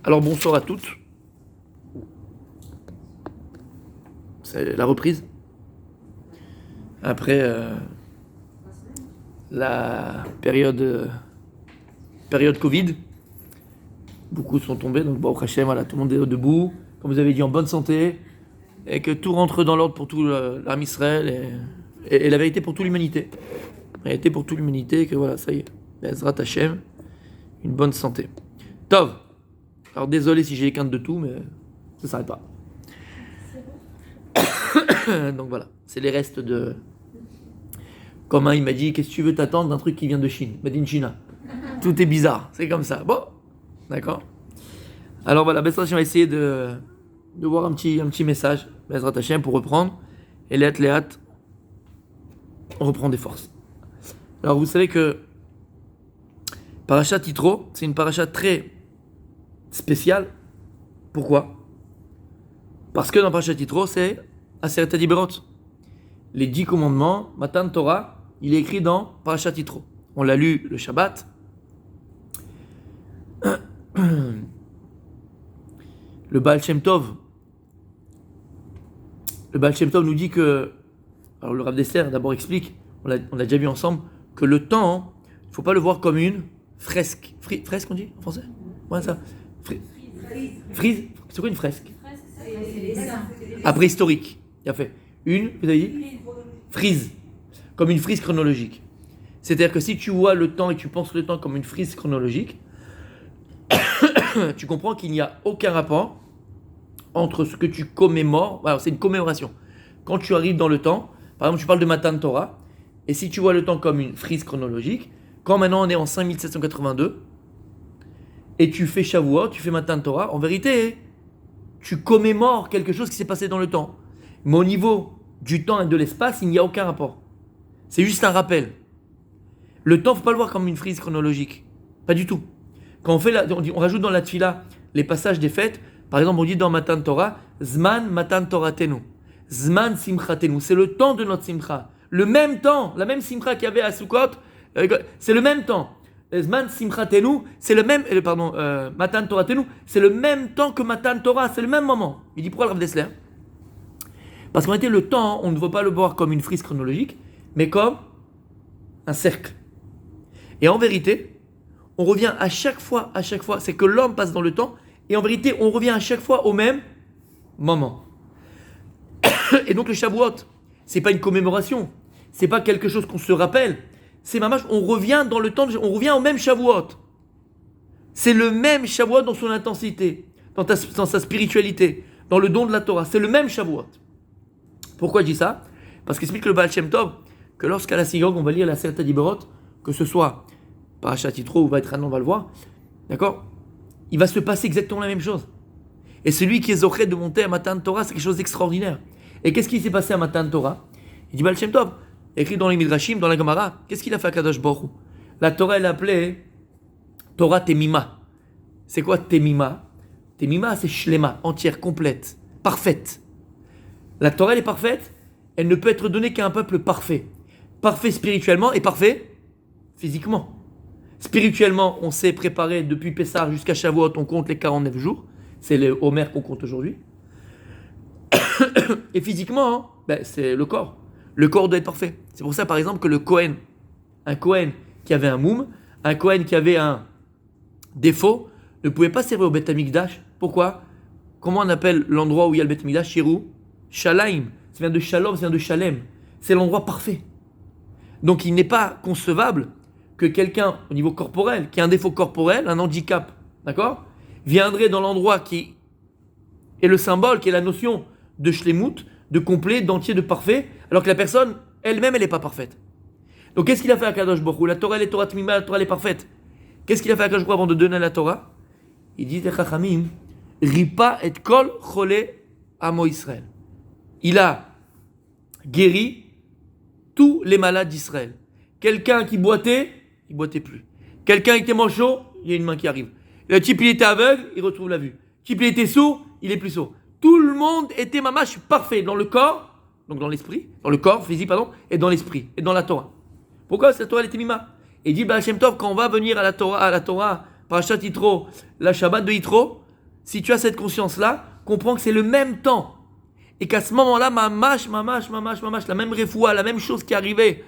Alors bonsoir à toutes. C'est la reprise. Après la période Covid, beaucoup sont tombés, donc bon, Hachem, voilà, tout le monde est debout, comme vous avez dit, en bonne santé, et que tout rentre dans l'ordre pour tout l'âme Israël et la vérité pour toute l'humanité. La vérité pour toute l'humanité, que voilà, ça y est, Bezrat Hachem, une bonne santé. Tov. Alors désolé si j'ai les quintes de tout, mais ça s'arrête pas. Donc voilà, c'est les restes de... Comme il m'a dit, qu'est-ce que tu veux t'attendre d'un truc qui vient de Chine, Made in China. Tout est bizarre, c'est comme ça. Bon, d'accord. Alors voilà, Bezrat Hashem va essayer de voir un petit message, Bezrat Hashem, pour reprendre. Et Léat, on reprend des forces. Alors vous savez que Parashat Yitro, c'est une parashat très spéciale. Pourquoi? Parce que dans Parashat Yitro, c'est Aseret HaDiberot. Les 10 commandements, Matan Torah, il est écrit dans Parashat Yitro. On l'a lu le Shabbat. Le Baal Shem Tov nous dit que, alors le Rav Dessler d'abord explique, on l'a déjà vu ensemble, que le temps, il ne faut pas le voir comme une fresque. Fresque on dit en français? Ouais, ça. Frise. C'est quoi une fresque? Après historique. Il a fait une, vous avez dit? Frise. Comme une frise chronologique. C'est-à-dire que si tu vois le temps et tu penses le temps comme une frise chronologique, tu comprends qu'il n'y a aucun rapport entre ce que tu commémores. Alors c'est une commémoration. Quand tu arrives dans le temps, par exemple tu parles de Matan Torah, et si tu vois le temps comme une frise chronologique, quand maintenant on est en 5782, et tu fais Shavuot, tu fais Matan Torah, en vérité, tu commémores quelque chose qui s'est passé dans le temps. Mais au niveau du temps et de l'espace, il n'y a aucun rapport. C'est juste un rappel. Le temps, il ne faut pas le voir comme une frise chronologique. Pas du tout. Quand on rajoute dans la tfila les passages des fêtes, par exemple, on dit dans Matan Torah, Zman Matan Toratenu. Zman Simchatenu. C'est le temps de notre Simcha. Le même temps, la même Simcha qu'il y avait à Sukkot, c'est le même temps. Zman Simchatenu, c'est le même, Matan Toratenu, c'est le même temps que Matan Torah, c'est le même moment. Il dit pourquoi le Rav Dessler? Parce qu'en réalité, le temps, on ne veut pas le voir comme une frise chronologique, mais comme un cercle. Et en vérité, on revient à chaque fois, c'est que l'homme passe dans le temps, et en vérité, on revient à chaque fois au même moment. Et donc le Shavuot, c'est pas une commémoration, c'est pas quelque chose qu'on se rappelle, c'est mamash, on revient dans le temps, on revient au même Shavuot. C'est le même Shavuot dans son intensité, dans sa spiritualité, dans le don de la Torah, c'est le même Shavuot. Pourquoi je dis ça? Parce qu'explique le Baal Shem Tov que lorsqu'à la synagogue on va lire la Aseret HaDiberot, que ce soit Parashat Yitro ou Vaïtranan, on va le voir, d'accord? Il va se passer exactement la même chose. Et celui qui est zoché de monter à Matan Torah, c'est quelque chose d'extraordinaire. Et qu'est-ce qui s'est passé à Matan Torah? Il dit Baal Shem Tov, écrit dans les Midrashim, dans la Gemara, qu'est-ce qu'il a fait à Kadosh Baruch Hu? La Torah, elle appelée Torah Temima. C'est quoi Temima? Temima, c'est Shlema, entière, complète, parfaite. La Torah, elle est parfaite, elle ne peut être donnée qu'à un peuple parfait. Parfait spirituellement et parfait physiquement. Spirituellement, on s'est préparé depuis Pessah jusqu'à Shavuot, on compte les 49 jours. C'est le Homer qu'on compte aujourd'hui. Et physiquement, c'est le corps. Le corps doit être parfait. C'est pour ça, par exemple, que le Kohen, un Kohen qui avait un moum, un Kohen qui avait un défaut, ne pouvait pas servir au Beth Amikdash. Pourquoi? Comment on appelle l'endroit où il y a le Beth Amikdash? Shirou Shalaim. Ça vient de Shalom, ça vient de Shalem. C'est l'endroit parfait. Donc il n'est pas concevable que quelqu'un, au niveau corporel, qui a un défaut corporel, un handicap, d'accord, viendrait dans l'endroit qui est le symbole, qui est la notion de shlemut, de complet, d'entier, de parfait, alors que la personne, elle-même, elle n'est pas parfaite. Donc qu'est-ce qu'il a fait à Kadosh Baruch Hu? La Torah, elle est Torah Tmima, la Torah, elle est parfaite. Qu'est-ce qu'il a fait à Kadosh Baruch Hu avant de donner la Torah? Il dit, Chachamim, Ripa et kol chole amo Israël. Il a guéri tous les malades d'Israël. Quelqu'un qui boitait, il boitait plus. Quelqu'un qui était manchot, il y a une main qui arrive. Le type, il était aveugle, il retrouve la vue. Le type, il était sourd, il est plus sourd. Tout le monde était mamash parfait dans le corps, donc dans l'esprit, dans le corps physique, pardon, et dans l'esprit, et dans la Torah. Pourquoi cette Torah, elle était mima? Et dit Baal Shem Tov, quand on va venir à la Torah, Parashat Yitro, la Shabbat de Yitro, si tu as cette conscience-là, comprends que c'est le même temps. Et qu'à ce moment-là, mamash, la même refoua, la même chose qui arrivait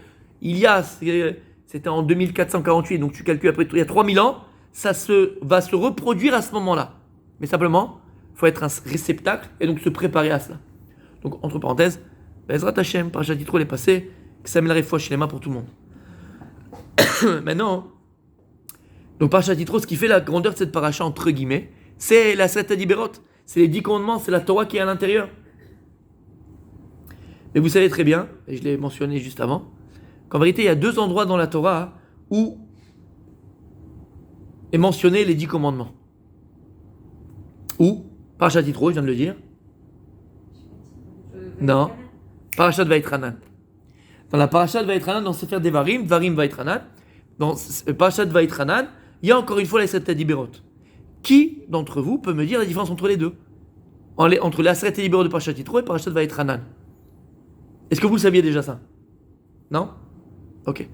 c'était en 2448, donc tu calcules après, il y a 3000 ans, va se reproduire à ce moment-là. Mais simplement, il faut être un réceptacle et donc se préparer à cela. Donc, entre parenthèses, Bezrat Hashem, Parashat Yitro est passé, que ça met la refoua chez les mains pour tout le monde. Maintenant, donc Parashat Yitro, ce qui fait la grandeur de cette paracha, entre guillemets, c'est la Seta Diberot, c'est les 10 commandements, c'est la Torah qui est à l'intérieur. Mais vous savez très bien, et je l'ai mentionné juste avant, qu'en vérité, il y a 2 endroits dans la Torah où est mentionné les 10 commandements. Où Parashat Yitro, je viens de le dire. Non. Parashat Vaïtranan. Dans la Parashat Vaïtranan, dans Sefer Devarim, Dvarim Vaïtranan, dans Parashat Vaïtranan, il y a encore une fois les 7 Diberot. Qui d'entre vous peut me dire la différence entre les deux? Entre les 7 Diberot de Parashat Yitro et Parashat Vaïtranan. Est-ce que vous le saviez déjà ça? Non? Ok.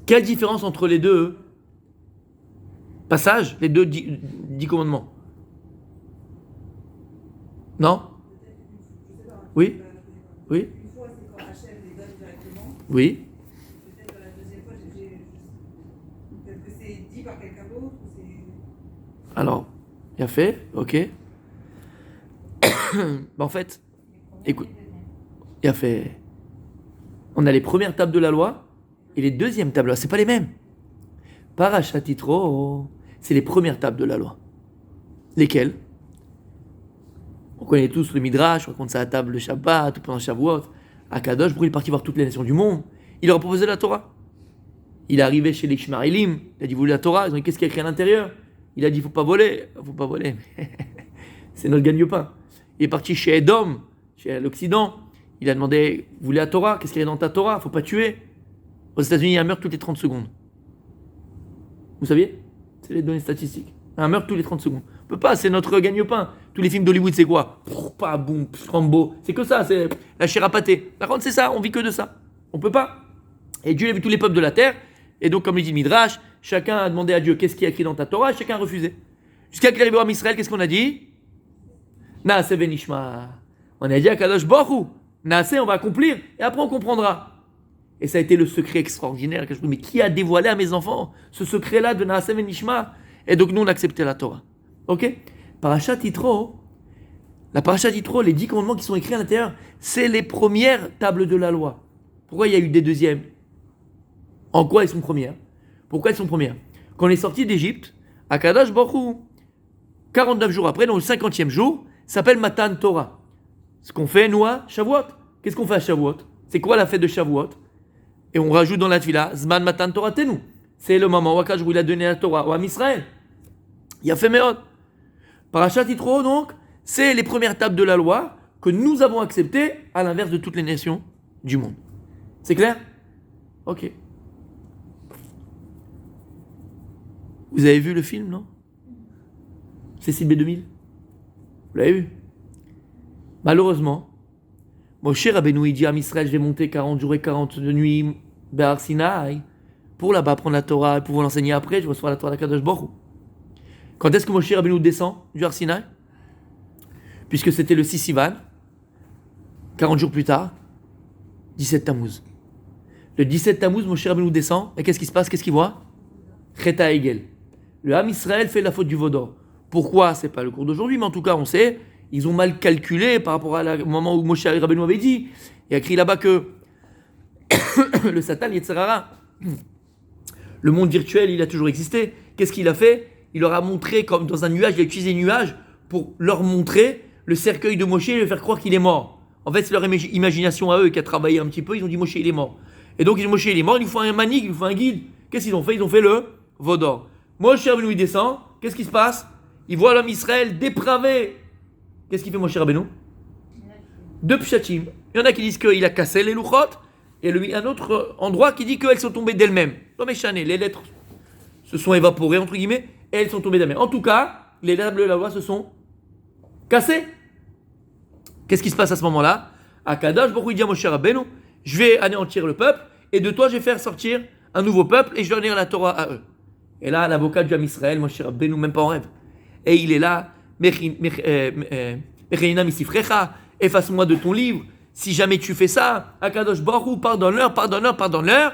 Quelle différence entre les deux passages, les deux 10 commandements? Non? Oui? Oui? Une fois, c'est quand Hachem les donne directement. Oui? Peut-être la deuxième fois, peut-être que c'est dit par quelqu'un d'autre. Alors, il a fait, ok. En fait, écoute, il a fait. On a les premières tables de la loi et les deuxièmes tables de la loi. C'est pas les mêmes. Parashat Yitro, c'est les premières tables de la loi. Lesquelles? On connaît tous le Midrash, on raconte ça à la table de Shabbat, ou pendant Shavuot. Akadosh, il est parti voir toutes les nations du monde. Il leur a proposé la Torah. Il est arrivé chez les Ishmaélim, il a dit, vous voulez la Torah? Ils ont dit, qu'est-ce qu'il y a écrit à l'intérieur? Il a dit, faut pas voler. Faut pas voler. C'est notre gagne-pain. Il est parti chez Edom, chez l'Occident. Il a demandé, vous voulez la Torah? Qu'est-ce qu'il y a dans ta Torah? Faut pas tuer. Aux États-Unis, il y a un meurtre toutes les 30 secondes. Vous saviez? C'est les données statistiques. Un meurtre tous les 30 secondes. On peut pas, c'est notre gagne-pain. Tous les films d'Hollywood, c'est quoi? Pas boum, Rambo. C'est que ça, c'est la chair à pâté. Par contre, c'est ça, on vit que de ça. On peut pas. Et Dieu a vu tous les peuples de la terre. Et donc, comme le dit Midrash, chacun a demandé à Dieu qu'est-ce qui est écrit dans ta Torah, et chacun a refusé. Jusqu'à qu'il arrive à Israël, qu'est-ce qu'on a dit? Naase benishma. On a dit à Kadosh Baruch Hu, Naase, on va accomplir, et après on comprendra. Et ça a été le secret extraordinaire. Mais qui a dévoilé à mes enfants ce secret-là de Naase benishma? Et donc nous, on a accepté la Torah. Ok? Parashat Yitro, la Parashat Yitro, les 10 commandements qui sont écrits à l'intérieur, c'est les premières tables de la loi. Pourquoi il y a eu des deuxièmes? En quoi elles sont premières? Pourquoi elles sont premières? Quand on est sorti d'Égypte, à Kadosh Baruch Hu, 49 jours après, dans le 50e jour, s'appelle Matan Torah. Ce qu'on fait, nous, à Shavuot. Qu'est-ce qu'on fait à Shavuot? C'est quoi la fête de Shavuot? Et on rajoute dans la tefila, Zman Matan Torah Tenu. C'est le moment où Akadosh il a donné la Torah à Israël. Il a fait Meod. Parashat Yitro, donc, c'est les premières tables de la loi que nous avons acceptées à l'inverse de toutes les nations du monde. C'est clair? Ok. Vous avez vu le film, non? Cécile B2000? Vous l'avez vu? Malheureusement, Moshe Rabbeinu dit à Israël, je vais monter 40 jours et 40 nuits Behar Sinaï pour là-bas prendre la Torah et pour vous l'enseigner après, je reçois la Torah d'Akadosh Baruch Hu. Quand est-ce que Moshe Rabbeinu descend du Har Sinaï? Puisque c'était le 6 Sivan, 40 jours plus tard, 17 Tammuz. Le 17 Tammuz, Moshe Rabbeinu descend, et qu'est-ce qui se passe? Qu'est-ce qu'il voit? Cheta Egel. Le Ham Israël fait la faute du veau d'or. Pourquoi? C'est pas le cours d'aujourd'hui, mais en tout cas, on sait, ils ont mal calculé par rapport au moment où Moshe Rabbeinu avait dit. Il y a écrit là-bas que le Satan, Yetzirara, le monde virtuel, il a toujours existé. Qu'est-ce qu'il a fait? Il leur a montré, comme dans un nuage, il a utilisé le nuage pour leur montrer le cercueil de Moshe et leur faire croire qu'il est mort. En fait, c'est leur imagination à eux qui a travaillé un petit peu. Ils ont dit Moshe, il est mort. Et donc, Moshe, il est mort, il nous faut un manik, il nous faut un guide. Qu'est-ce qu'ils ont fait? Ils ont fait le veau d'or. Moshe Rabbeinu, il descend. Qu'est-ce qui se passe? Il voit l'homme Israël dépravé. Qu'est-ce qu'il fait Moshe Rabbeinu? Deux pshatim. Il y en a qui disent qu'il a cassé les louchot, et un autre endroit qui dit qu'elles sont tombées d'elles-mêmes. Non mais chané, les lettres se sont évaporées, entre guillemets, et elles sont tombées d'elles-mêmes. En tout cas, les tables de la loi se sont cassées. Qu'est-ce qui se passe à ce moment-là? Akadosh Baruch Hu dit à Moshe Rabbeinu, je vais anéantir le peuple, et de toi je vais faire sortir un nouveau peuple, et je vais donner la Torah à eux. Et là, l'avocat du Ham Israël, Moshe Rabbeinu, même pas en rêve. et il est là, efface-moi de ton livre. Si jamais tu fais ça, Akadosh Baruch Hu, pardonne-leur.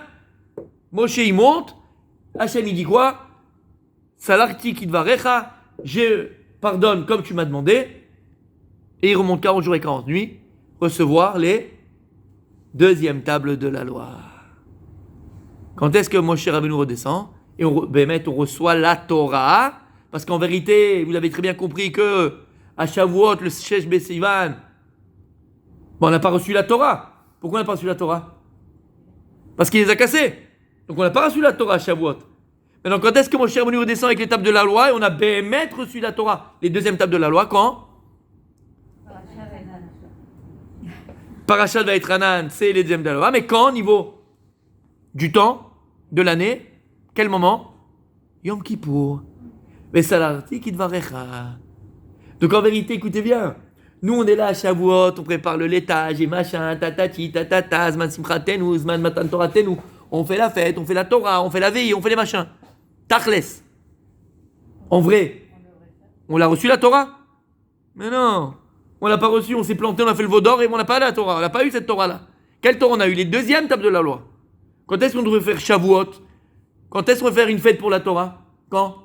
Moshe il monte, Hachem il dit quoi? Salarti kidvarecha, je pardonne comme tu m'as demandé, et il remonte 40 jours et 40 nuits, recevoir les deuxièmes tables de la loi. Quand est-ce que Moshe Rabbeinu redescend? Et on reçoit la Torah, parce qu'en vérité, vous avez très bien compris que à Shavuot, le Shesh Besivan, on n'a pas reçu la Torah. Pourquoi on n'a pas reçu la Torah? Parce qu'il les a cassés. Donc on n'a pas reçu la Torah à Shavuot. Maintenant, quand est-ce que Moshe Rabbeinu redescend avec les tables de la loi et on a bémet reçu la Torah? Les deuxièmes tables de la loi, quand? Parashat Vaïtranan, c'est les deuxièmes de la loi. Mais quand, au niveau du temps, de l'année, quel moment? Yom Kippour. Vesalarti kidvarecha. Donc en vérité, écoutez bien. Nous, on est là à Shavuot, on prépare le laitage et machin, tatati, tatata, zman simchatenu, zman matan toratenu. On fait la fête, on fait la Torah, on fait la veille, on fait les machins. Tachles. En vrai, on l'a reçu la Torah? Mais non. On l'a pas reçu, on s'est planté, on a fait le veau d'or et on n'a pas la Torah. On n'a pas eu cette Torah-là. Quelle Torah on a eu? Les deuxièmes tables de la loi. Quand est-ce qu'on devrait faire Shavuot? Quand est-ce qu'on va faire une fête pour la Torah? Quand?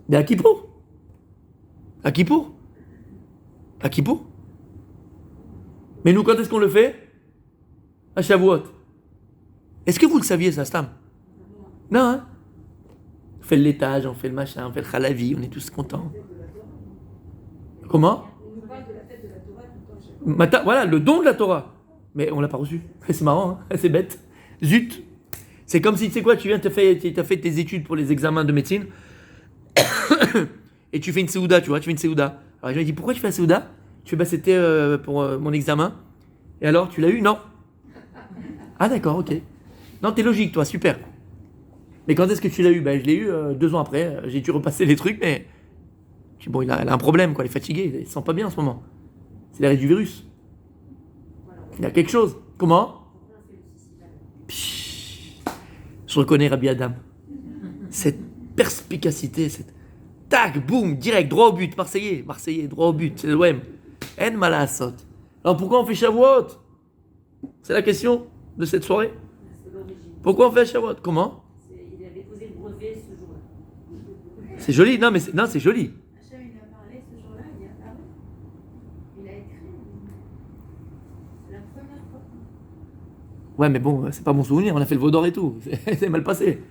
Mais à Kippour. À Kippour. À Kippour. Mais nous, quand est-ce qu'on le fait? À Shavuot. Est-ce que vous le saviez, ça, Stam? Non, hein? On fait le laitage, on fait le machin, on fait le chalavi, on est tous contents. Comment? On nous parle de la fête de la Torah tout le temps. Voilà, le don de la Torah. Mais on l'a pas reçu. C'est marrant, hein? C'est bête. Zut. C'est comme si, tu sais quoi, tu as fait tes études pour les examens de médecine et tu fais une séouda, tu vois, tu fais une séouda. Alors je me dis, pourquoi tu fais la séouda? Tu fais, bah c'était pour mon examen. Et alors, tu l'as eu? Non. Ah d'accord, ok. Non, t'es logique, toi, super. Mais quand est-ce que tu l'as eu? Ben, je l'ai eu 2 ans après. J'ai dû repasser les trucs, mais bon, il a un problème, quoi. Il est fatigué, il se sent pas bien en ce moment. C'est l'arrêt du virus. Il a quelque chose. Comment? Je reconnais Rabbi Adam. Cette perspicacité, cette tac, boum, direct, droit au but, Marseillais, droit au but, c'est l'OM. En malasot. Alors pourquoi on fait Shavuot? C'est la question de cette soirée. Pourquoi on fait Shavuot? Comment? Il avait posé le brevet ce jour-là. C'est joli, non mais c'est joli. Hachem, il a parlé ce jour-là, il a écrit. C'est la première fois. Ouais mais bon, c'est pas mon souvenir, on a fait le veau d'or et tout. C'est mal passé.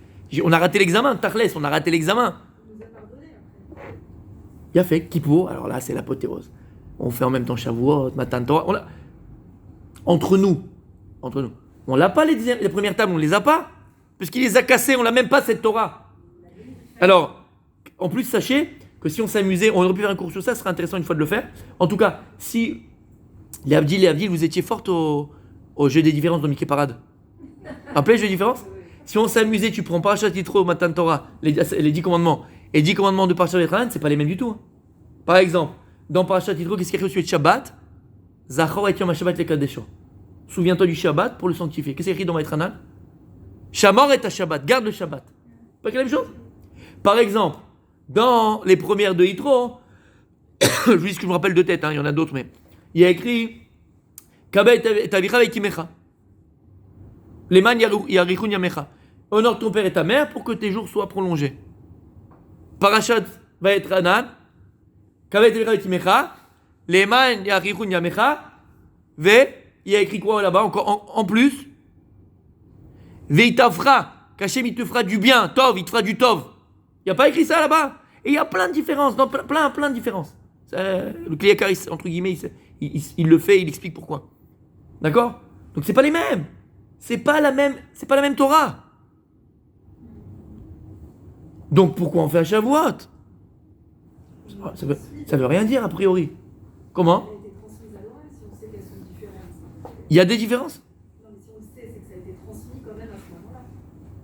On a raté l'examen, Tachles, on a raté l'examen. Il nous a pardonné après. Il a fait Kippour, alors là c'est l'apothéose. On fait en même temps Shavuot, Matan Torah. Entre nous, on l'a pas les premières tables, on les a pas. Puisqu'il les a cassées, on l'a même pas cette Torah. Alors, en plus, sachez que si on s'amusait, on aurait pu faire un cours sur ça, ce serait intéressant une fois de le faire. En tout cas, si les Abdil, vous étiez fortes au jeu des différences dans Mickey Parade. Rappelez le jeu des différences? Si on s'amusait, tu prends Parashat Yitro, Matan Torah, les 10 commandements, et 10 commandements de Parashat Vaïtranan, c'est pas les mêmes du tout. Hein. Par exemple, dans Parashat Yitro, qu'est-ce qu'il y a écrit sur le Shabbat? Zachor et Yom HaShabbat lekadesho. Souviens-toi du Shabbat pour le sanctifier. Qu'est-ce qu'il y a écrit dans Vaïtranan? Shamor et Shabbat, garde le Shabbat. Pas la même chose? Par exemple, dans les premières de Yitro, juste que je me rappelle de tête, il y en a d'autres, mais il y a écrit Kabe et Avicha ve'kimecha. Leman yarichun yamecha. Honore ton père et ta mère pour que tes jours soient prolongés. Parashat Vaïtranan, Kabe et Avicha ve'kimecha, Leman yarichun yamecha, il y a écrit quoi là-bas encore en plus? Veitavra, qu'Hachem il te fera du bien, Tov, il te fera du Tov. Il n'y a pas écrit ça là-bas? Et il y a plein de différences, plein de différences. Le Kliakar, entre guillemets, il le fait, il explique pourquoi. D'accord? Donc c'est pas les mêmes. C'est pas la même Torah. Donc pourquoi on fait un Shavuot? Ça veut rien dire a priori. Comment? Elle a été transmise à l'oral si on sait qu'elles sont différentes. Il y a des différences? Non, mais si on sait, c'est que ça a été transmis quand même à ce moment-là.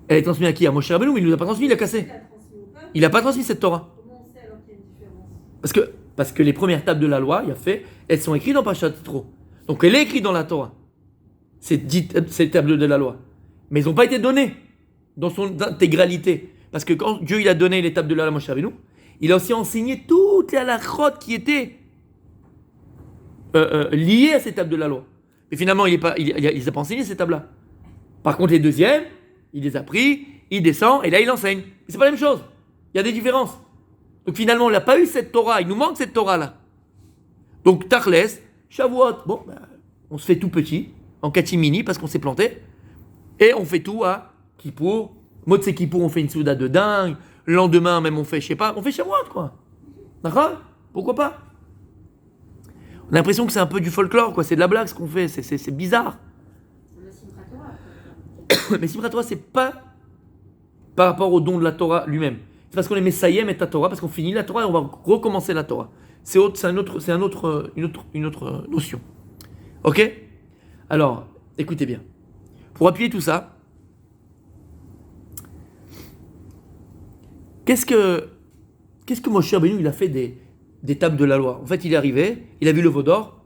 Elle est transmise à qui? À Moshe Rabbeinu, mais il ne nous a pas transmis, il a cassé. Il a transmis au peuple. Il n'a pas transmis cette Torah. Comment on sait alors qu'il y a une différence? Parce que les premières tables de la loi, elles sont écrites dans Parashat Yitro. Donc elle est écrite dans la Torah. Ces tables de la loi. Mais elles n'ont pas été données dans son intégralité. Parce que quand Dieu il a donné les tables de la loi à Moshe Rabbeinu, Il a aussi enseigné toutes les halakhot qui étaient liées à ces tables de la loi. Mais finalement, il les a pas enseigné ces tables-là. Par contre, les deuxièmes, il les a pris, il descend et là il enseigne. Mais c'est pas la même chose. Il y a des différences. Donc finalement, on n'a pas eu cette Torah. Il nous manque cette Torah-là. Donc Tachles, Shavuot, bon, on se fait tout petit, en catimini, parce qu'on s'est planté. Et on fait tout à Kippour. Motsé Kippour, on fait une souda de dingue. Le lendemain, même, on fait, je sais pas, on fait Shavuot, quoi. D'accord? Pourquoi pas? On a l'impression que c'est un peu du folklore, quoi. C'est de la blague, ce qu'on fait. C'est bizarre. Le Simchat Torah. Mais Simchat Torah, c'est pas par rapport au don de la Torah lui-même. C'est parce qu'on est Messayem et ta Torah, parce qu'on finit la Torah et on va recommencer la Torah. C'est une autre notion. Ok? Alors, écoutez bien. Pour appuyer tout ça, qu'est-ce que Moshe Rabbeinu il a fait des tables de la loi? En fait, il est arrivé, il a vu le veau d'or,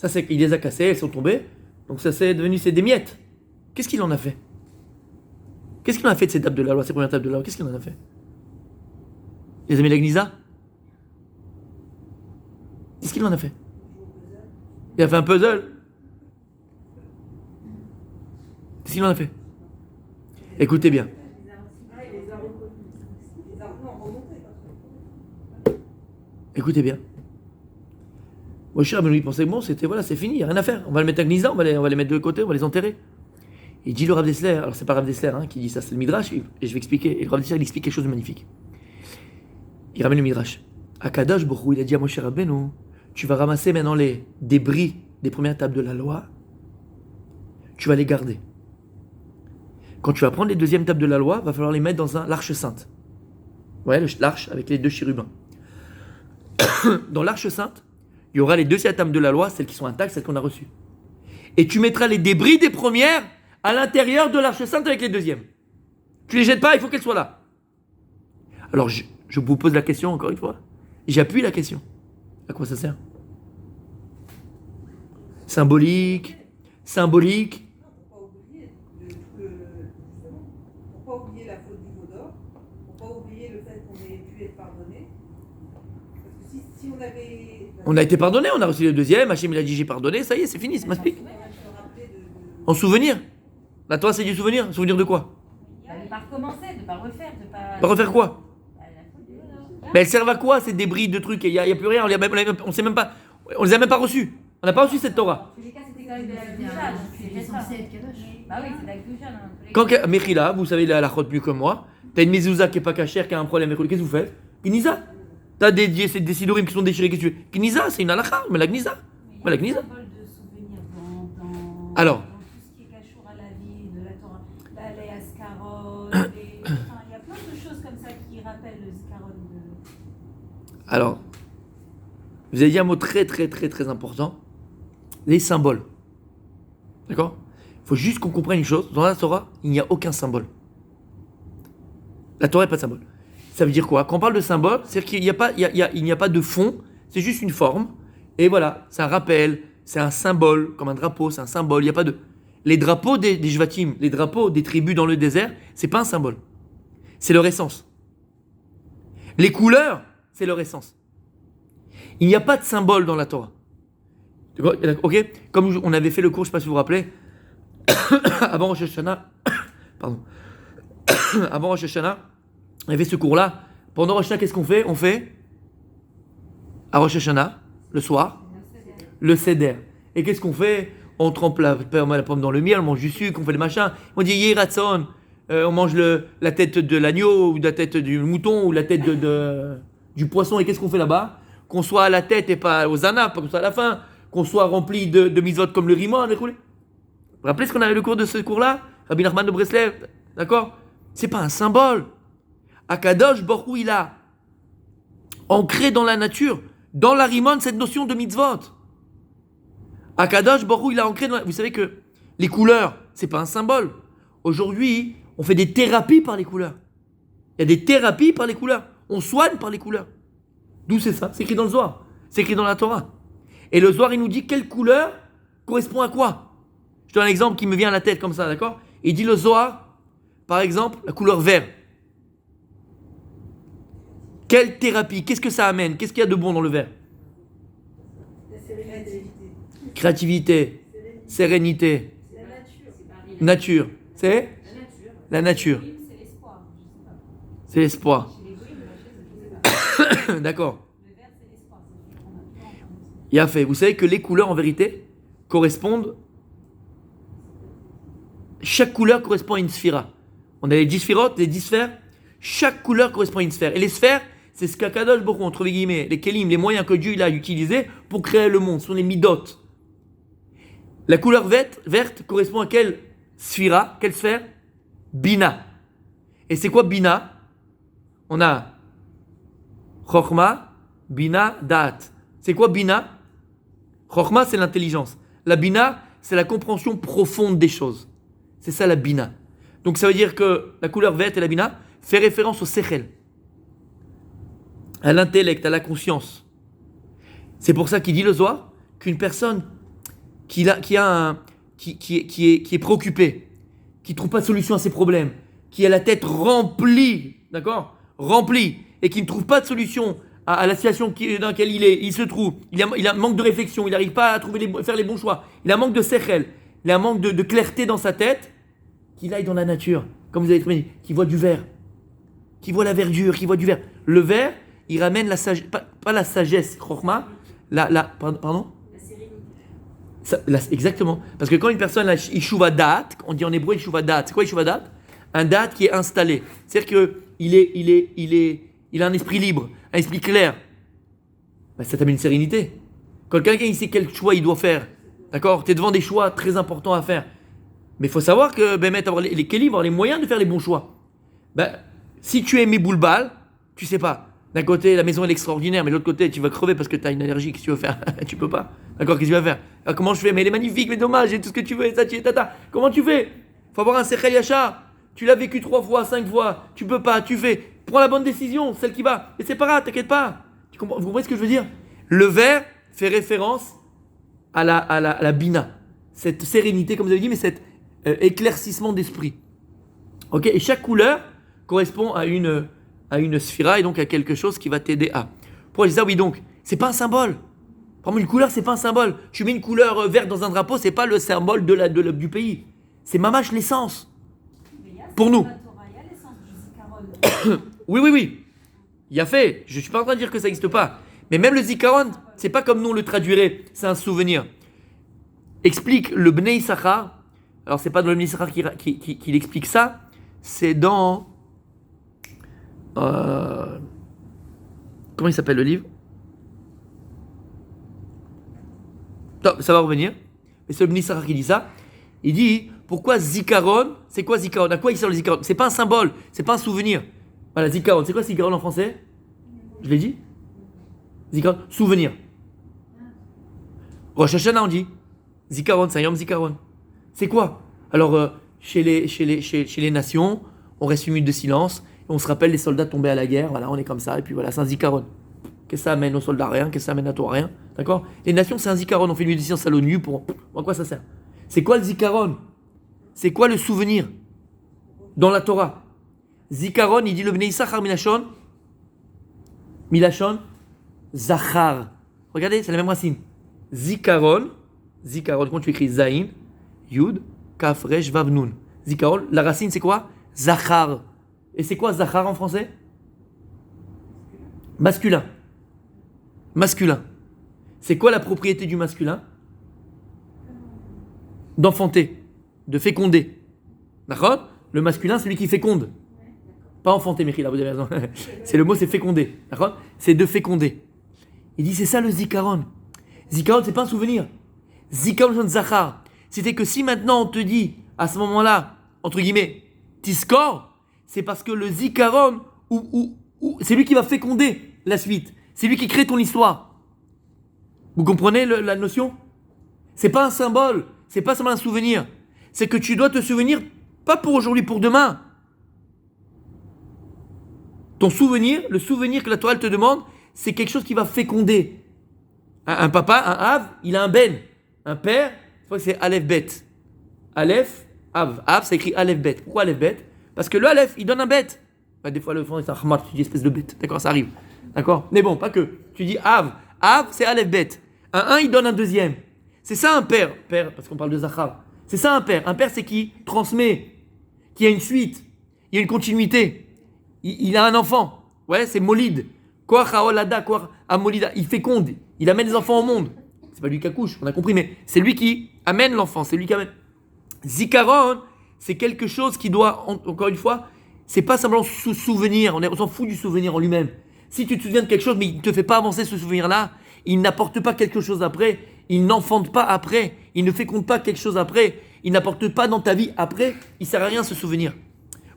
il les a cassées, elles sont tombées, donc ça c'est devenu des miettes. Qu'est-ce qu'il en a fait? Qu'est-ce qu'il en a fait de ces tables de la loi, ces premières tables de la loi? Qu'est-ce qu'il en a fait? Il les a mis la Gnisa? Qu'est-ce qu'il en a fait? Il a fait un puzzle? Qu'est-ce qu'il en a fait? Écoutez bien. Écoutez bien. Moshe Rabbeinu pensait que bon, c'était voilà, c'est fini, il n'y a rien à faire. On va le mettre à Gnisa, on va les mettre de côté, on va les enterrer. Il dit le Rav Dessler, alors c'est pas Rav Dessler qui dit ça, c'est le Midrash, et je vais expliquer. Et le Rav Dessler il explique quelque chose de magnifique. Il ramène le Midrash. Akadosh Baruch Hu, il a dit à Moshe Rabbeinu, tu vas ramasser maintenant les débris des premières tables de la loi, tu vas les garder. Quand tu vas prendre les deuxièmes tables de la loi, va falloir les mettre dans l'arche sainte. Ouais, l'arche avec les deux chérubins. Dans l'arche sainte, il y aura les deuxièmes tables de la loi, celles qui sont intactes, celles qu'on a reçues. Et tu mettras les débris des premières à l'intérieur de l'arche sainte avec les deuxièmes. Tu les jettes pas, il faut qu'elles soient là. Alors je vous pose la question encore une fois. J'appuie la question. À quoi ça sert? Symbolique. Non, pour pas oublier la faute du veau d'or, pour pas oublier le fait qu'on ait pu être pardonné. Parce que si on avait... On a été pardonné, on a reçu le deuxième, Hachem il a dit j'ai pardonné, ça y est, c'est fini, c'est m'explique. En souvenir. La Torah c'est du souvenir. Souvenir de quoi? De ne pas recommencer, de ne pas refaire, de ne pas... Pas refaire quoi? La faute du veau. Mais elles servent à quoi ces débris de trucs? Il n'y a plus rien, on sait même pas, on les a même pas reçus. On n'a pas reçu cette Torah. En tous les cas, c'était quand même de la Gdusha, donc c'est censé être Kadosh. Bah oui, c'est de la Gdusha dans tous les cas. Quand Mechila, vous savez la halachot mieux que moi, t'as une mezouza qui est pas cachère, qui a un problème, qu'est-ce que vous faites? Gnisa. T'as des sidorim qui sont déchirés, qu'est-ce que tu fais? Gnisa, c'est une halakha, mais la Gnisa. Mais la il y a Gnisa. un symbole de souvenir dans Alors. tout ce qui est cachour à la vie, de la Torah. Les ascarotes, enfin, il y a plein de choses comme ça qui rappellent le zikaron de... Alors, vous avez dit un mot très très très très important, les symboles. D'accord? Il faut juste qu'on comprenne une chose, dans la Torah, il n'y a aucun symbole. La Torah n'est pas de symbole. Ça veut dire quoi? Quand on parle de symbole, c'est-à-dire qu'il n'y a pas de fond, c'est juste une forme, et voilà, c'est un rappel, c'est un symbole, comme un drapeau, c'est un symbole, il n'y a pas de... Les drapeaux des Jvatim, les drapeaux des tribus dans le désert, c'est pas un symbole. C'est leur essence. Les couleurs, c'est leur essence. Il n'y a pas de symbole dans la Torah. Ok? Comme on avait fait le cours, je ne sais pas si vous vous rappelez, avant Rosh Hashanah, pardon, avant Rosh Hashanah, on avait ce cours-là. Pendant Rosh Hashanah, qu'est-ce qu'on fait? On fait, à Rosh Hashanah, le soir, le Seder. Et qu'est-ce qu'on fait? On trempe la pomme dans le miel, on mange du sucre, on fait le machin. On dit Yératson, on mange la tête de l'agneau, ou la tête du mouton, ou la tête du poisson. Et qu'est-ce qu'on fait là-bas? Qu'on soit à la tête et pas aux anapes, pas qu'on soit à la fin, qu'on soit rempli de mitzvot comme le rimon. Vous vous rappelez ce qu'on avait le cours de ce cours-là? Rabbi Nachman de Breslev, d'accord? C'est pas un symbole. Akadosh Baruch Hu, il a ancré dans la nature, dans la rimon, cette notion de mitzvot. Akadosh Baruch Hu, il a ancré dans... Vous savez que les couleurs, c'est pas un symbole. Aujourd'hui, on fait des thérapies par les couleurs. Il y a des thérapies par les couleurs. On soigne par les couleurs. D'où c'est ça? C'est écrit dans le Zohar. C'est écrit dans la Torah. Et le Zohar, il nous dit quelle couleur correspond à quoi. Je donne un exemple qui me vient à la tête comme ça, d'accord? Il dit le Zohar, par exemple, la couleur vert. Quelle thérapie? Qu'est-ce que ça amène? Qu'est-ce qu'il y a de bon dans le vert? La sérénité. Créativité, sérénité, C'est la nature. nature. C'est La nature. la nature. C'est l'espoir. Je sais pas. C'est l'espoir. Chez les goïms, je sais pas. D'accord. Le vert, c'est l'espoir. C'est ce qu'on a tout entendu. Il a fait. Vous savez que les couleurs, en vérité, correspondent. Chaque couleur correspond à une sphira. On a les 10 sphirotes, les 10 sphères. Chaque couleur correspond à une sphère. Et les sphères, c'est ce qu'Akadosh Baruch Hu, entre guillemets, les kelim, les moyens que Dieu il a utilisés pour créer le monde. Ce sont les midot. La couleur verte correspond à quelle sphira? Quelle sphère? Bina. Et c'est quoi Bina? On a Chokhma, Bina, Da'at. C'est quoi Bina? Chokhma, c'est l'intelligence. La Bina, c'est la compréhension profonde des choses. C'est ça la Bina. Donc ça veut dire que la couleur verte et la Bina fait référence au Sechel, à l'intellect, à la conscience. C'est pour ça qu'il dit le Zohar qu'une personne qui est préoccupée, qui ne trouve pas de solution à ses problèmes, qui a la tête remplie, d'accord, remplie, et qui ne trouve pas de solution à la situation dans laquelle il se trouve, il a un manque de réflexion, il n'arrive pas à faire les bons choix, il a un manque de sechel, il a un manque de clarté dans sa tête, qu'il aille dans la nature, comme vous avez très bien dit, qu'il voit du vert, qu'il voit la verdure, qu'il voit du vert. Le vert, il ramène la sagesse, pas la sagesse, chokhma, pardon. Exactement. Parce que quand une personne a Ishuva Da'at, on dit en hébreu Ishuva Da'at, c'est quoi Ishuva Da'at? Un Da'at qui est installé. C'est-à-dire qu'il a un esprit libre, un esprit clair. Ben, ça t'amène une sérénité. Quand quelqu'un il sait quel choix il doit faire, d'accord? Tu es devant des choix très importants à faire. Mais il faut savoir que avoir les kelim, avoir les moyens de faire les bons choix. Ben, si tu es Méboulbal, tu sais pas. D'un côté, la maison elle est extraordinaire, mais de l'autre côté, tu vas crever parce que tu as une allergie. Qu'est-ce que tu veux faire? Tu peux pas. D'accord, qu'est-ce que tu vas faire? Alors, comment je fais? Mais elle est magnifique, mais dommage, j'ai tout ce que tu veux, tata. Comment tu fais? Faut avoir un sechel yachar. Tu l'as vécu 3 fois, 5 fois. Tu peux pas, tu fais. Prends la bonne décision, celle qui va. Et c'est pas grave, t'inquiète pas. Vous comprenez ce que je veux dire? Le vert fait référence à la bina. Cette sérénité, comme vous avez dit, mais cet éclaircissement d'esprit. Ok? Et chaque couleur correspond à une sphira et donc à quelque chose qui va t'aider à. Pourquoi je dis ça? Oui, donc, c'est pas un symbole. Par exemple, une couleur, c'est pas un symbole. Tu mets une couleur verte dans un drapeau, c'est pas le symbole du pays. C'est mamache l'essence. Pour nous. Oui. Il y a fait. Je suis pas en train de dire que ça n'existe pas. Mais même le zikaron, c'est pas comme nous on le traduirait. C'est un souvenir. Explique le Bnei Issachar. Alors, c'est pas dans le Bnei Issachar qu'il explique ça. C'est dans. Comment il s'appelle le livre? Non, ça va revenir. Mais c'est le Bnei Issachar qui dit ça. Il dit pourquoi Zikaron? C'est quoi Zikaron? À quoi il sert le Zikaron? C'est pas un symbole, c'est pas un souvenir. Voilà, Zikaron. C'est quoi Zikaron en français? Je l'ai dit? Zikaron, souvenir. Rosh Hashanah on dit Zikaron, c'est un Yom Zikaron. C'est quoi? Alors, chez les nations, on reste une minute de silence. On se rappelle les soldats tombés à la guerre, voilà, on est comme ça, et puis voilà, c'est un zikaron. Qu'est-ce que ça amène aux soldats? Rien. Qu'est-ce que ça amène à toi? Rien. D'accord? Les nations, c'est un zikaron. On fait une minute de silence à l'ONU pour. À quoi ça sert? C'est quoi le zikaron? C'est quoi le souvenir? Dans la Torah. Zikaron, il dit le Bnei Issachar Milachon, Zachar. Regardez, c'est la même racine. Zikaron, quand tu écris Zain, Yud, Kaf, Resh, Vav, Nun. Zikaron, la racine c'est quoi? Zachar. Et c'est quoi Zachar en français? Masculin. C'est quoi la propriété du masculin? D'enfanter, de féconder. D'accord? Le masculin, c'est lui qui féconde. Pas enfanter, Michila, vous avez raison. C'est le mot, c'est féconder. D'accord? C'est de féconder. Il dit, c'est ça le zikaron. Zikaron, c'est pas un souvenir. Zikaron Zachar. C'était que si maintenant on te dit, à ce moment-là, entre guillemets, Tiskor, c'est parce que le zikaron, c'est lui qui va féconder la suite. C'est lui qui crée ton histoire. Vous comprenez la notion? C'est pas un symbole, c'est pas seulement un souvenir. C'est que tu dois te souvenir, pas pour aujourd'hui, pour demain. Ton souvenir, le souvenir que la Torah te demande, c'est quelque chose qui va féconder. Un papa, un Av, il a un Ben. Un père, je crois que c'est Aleph Bet. Aleph, Av. Av, ça écrit Aleph Bet. Pourquoi Aleph Bet? Parce que le Aleph, il donne un Bet. Bah, des fois, le fond, c'est un khmar, tu dis espèce de bête. D'accord, ça arrive. D'accord. Mais bon, pas que. Tu dis Av. Av, c'est Aleph bête. Un, il donne un deuxième. C'est ça un père. Père, parce qu'on parle de Zachar. C'est ça un père. Un père, c'est qui transmet, qui a une suite, il y a une continuité. Il a un enfant. Ouais, c'est Molid. Koach haolada, koach hamolida. Il féconde. Il amène les enfants au monde. C'est pas lui qui accouche, on a compris, mais c'est lui qui amène l'enfant. C'est lui qui amène. Zikaron, c'est quelque chose qui doit, encore une fois, c'est pas simplement souvenir. On s'en fout du souvenir en lui-même. Si tu te souviens de quelque chose, mais il ne te fait pas avancer ce souvenir-là, il n'apporte pas quelque chose après, il n'enfante pas après, il ne féconde pas quelque chose après, il n'apporte pas dans ta vie après, il sert à rien ce souvenir.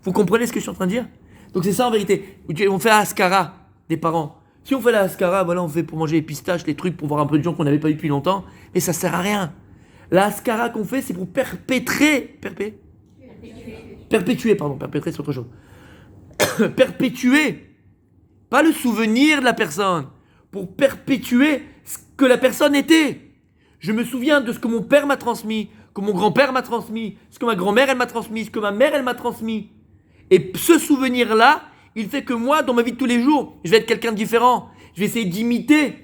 Vous comprenez ce que je suis en train de dire? Donc c'est ça en vérité. On fait la Haskara des parents. Si on fait la Haskara, voilà, on fait pour manger les pistaches, les trucs, pour voir un peu de gens qu'on n'avait pas eu depuis longtemps, mais ça sert à rien. La Haskara qu'on fait, c'est pour perpétuer, c'est autre chose. Perpétuer, pas le souvenir de la personne, pour perpétuer ce que la personne était. Je me souviens de ce que mon père m'a transmis, que mon grand-père m'a transmis, ce que ma grand-mère elle m'a transmis, ce que ma mère elle m'a transmis. Et ce souvenir-là, il fait que moi, dans ma vie de tous les jours, je vais être quelqu'un de différent. Je vais essayer d'imiter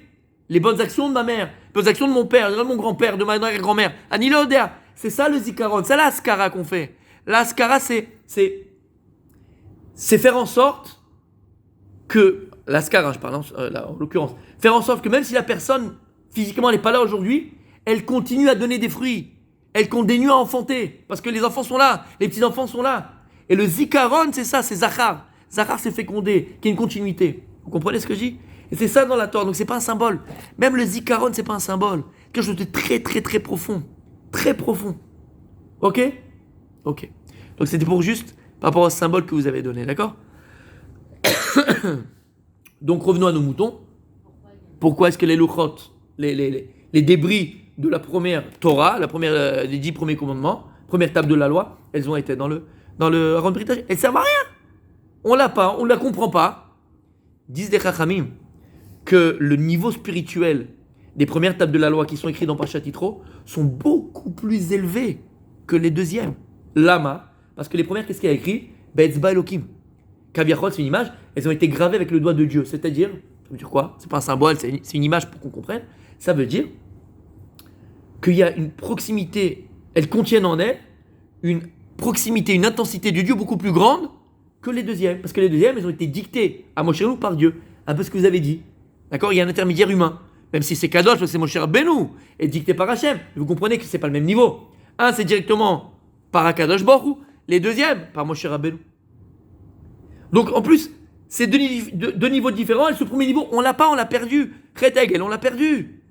les bonnes actions de ma mère, les bonnes actions de mon père, de mon grand-père, de ma grand-mère. Anila Odea, c'est ça le zikaron, c'est la Haskara qu'on fait. La Haskara, c'est faire en sorte que, la Haskara, je parle là, en l'occurrence, faire en sorte que même si la personne, physiquement, elle n'est pas là aujourd'hui, elle continue à donner des fruits. Elle continue à enfanter. Parce que les enfants sont là, les petits-enfants sont là. Et le zikaron, c'est ça, c'est Zachar. Zachar, c'est fécondé, qui a une continuité. Vous comprenez ce que je dis? Et c'est ça dans la Torah, donc c'est pas un symbole. Même le zikaron, c'est pas un symbole. Quelque chose de très, très, très profond. Très profond. Ok? Ok. Donc c'était pour juste, par rapport au symbole que vous avez donné, d'accord? Donc revenons à nos moutons. Pourquoi est-ce que les louchot, les débris de la première Torah, la première des 10 premiers commandements, première table de la loi, elles ont été dans le Aron Britage? Elles servent à rien. On l'a pas, on ne la comprend pas. Disent les Chachamim que le niveau spirituel des premières tables de la loi qui sont écrites dans Parashat Yitro sont beaucoup plus élevés que les deuxièmes. Lama, parce que les premières, qu'est-ce qu'il y a écrit? Be'etzba Elokim. Kaviachol, c'est une image, elles ont été gravées avec le doigt de Dieu. C'est-à-dire, ça veut dire quoi? C'est pas un symbole, c'est une image pour qu'on comprenne. Ça veut dire qu'il y a une proximité, elles contiennent en elles une proximité, une intensité de Dieu beaucoup plus grande que les deuxièmes. Parce que les deuxièmes, elles ont été dictées à Moshe Rabbeinu par Dieu. Un peu ce que vous avez dit. D'accord? Il y a un intermédiaire humain. Même si c'est Kadosh, c'est Moshe Rabbeinu, et dicté par Hachem. Vous comprenez que c'est pas le même niveau. Un, c'est directement par Akadosh Baruch Hu. Les deuxièmes, par Moshe Rabbeinu. Donc, en plus, c'est deux niveaux différents. Et ce premier niveau, on l'a pas, on l'a perdu. Chétegel, on l'a perdu.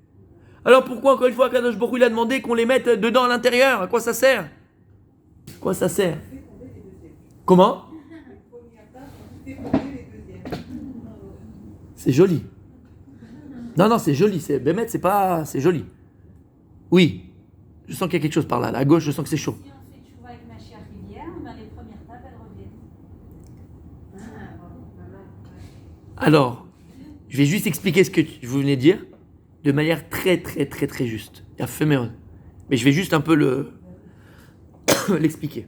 Alors pourquoi, encore une fois, Akadosh Baruch Hu, il a demandé qu'on les mette dedans à l'intérieur? À quoi ça sert? À quoi ça sert? Comment? C'est joli. Non, c'est joli. C'est Bémet, c'est pas. C'est joli. Oui. Je sens qu'il y a quelque chose par là. À gauche, je sens que c'est chaud. Si on fait tchouva avec Mashiach rivière, ben les premières tables, elles reviennent. Alors, je vais juste expliquer ce que vous venez de dire de manière très, très, très, très juste. Il y a Féméon. Mais je vais juste un peu l'expliquer.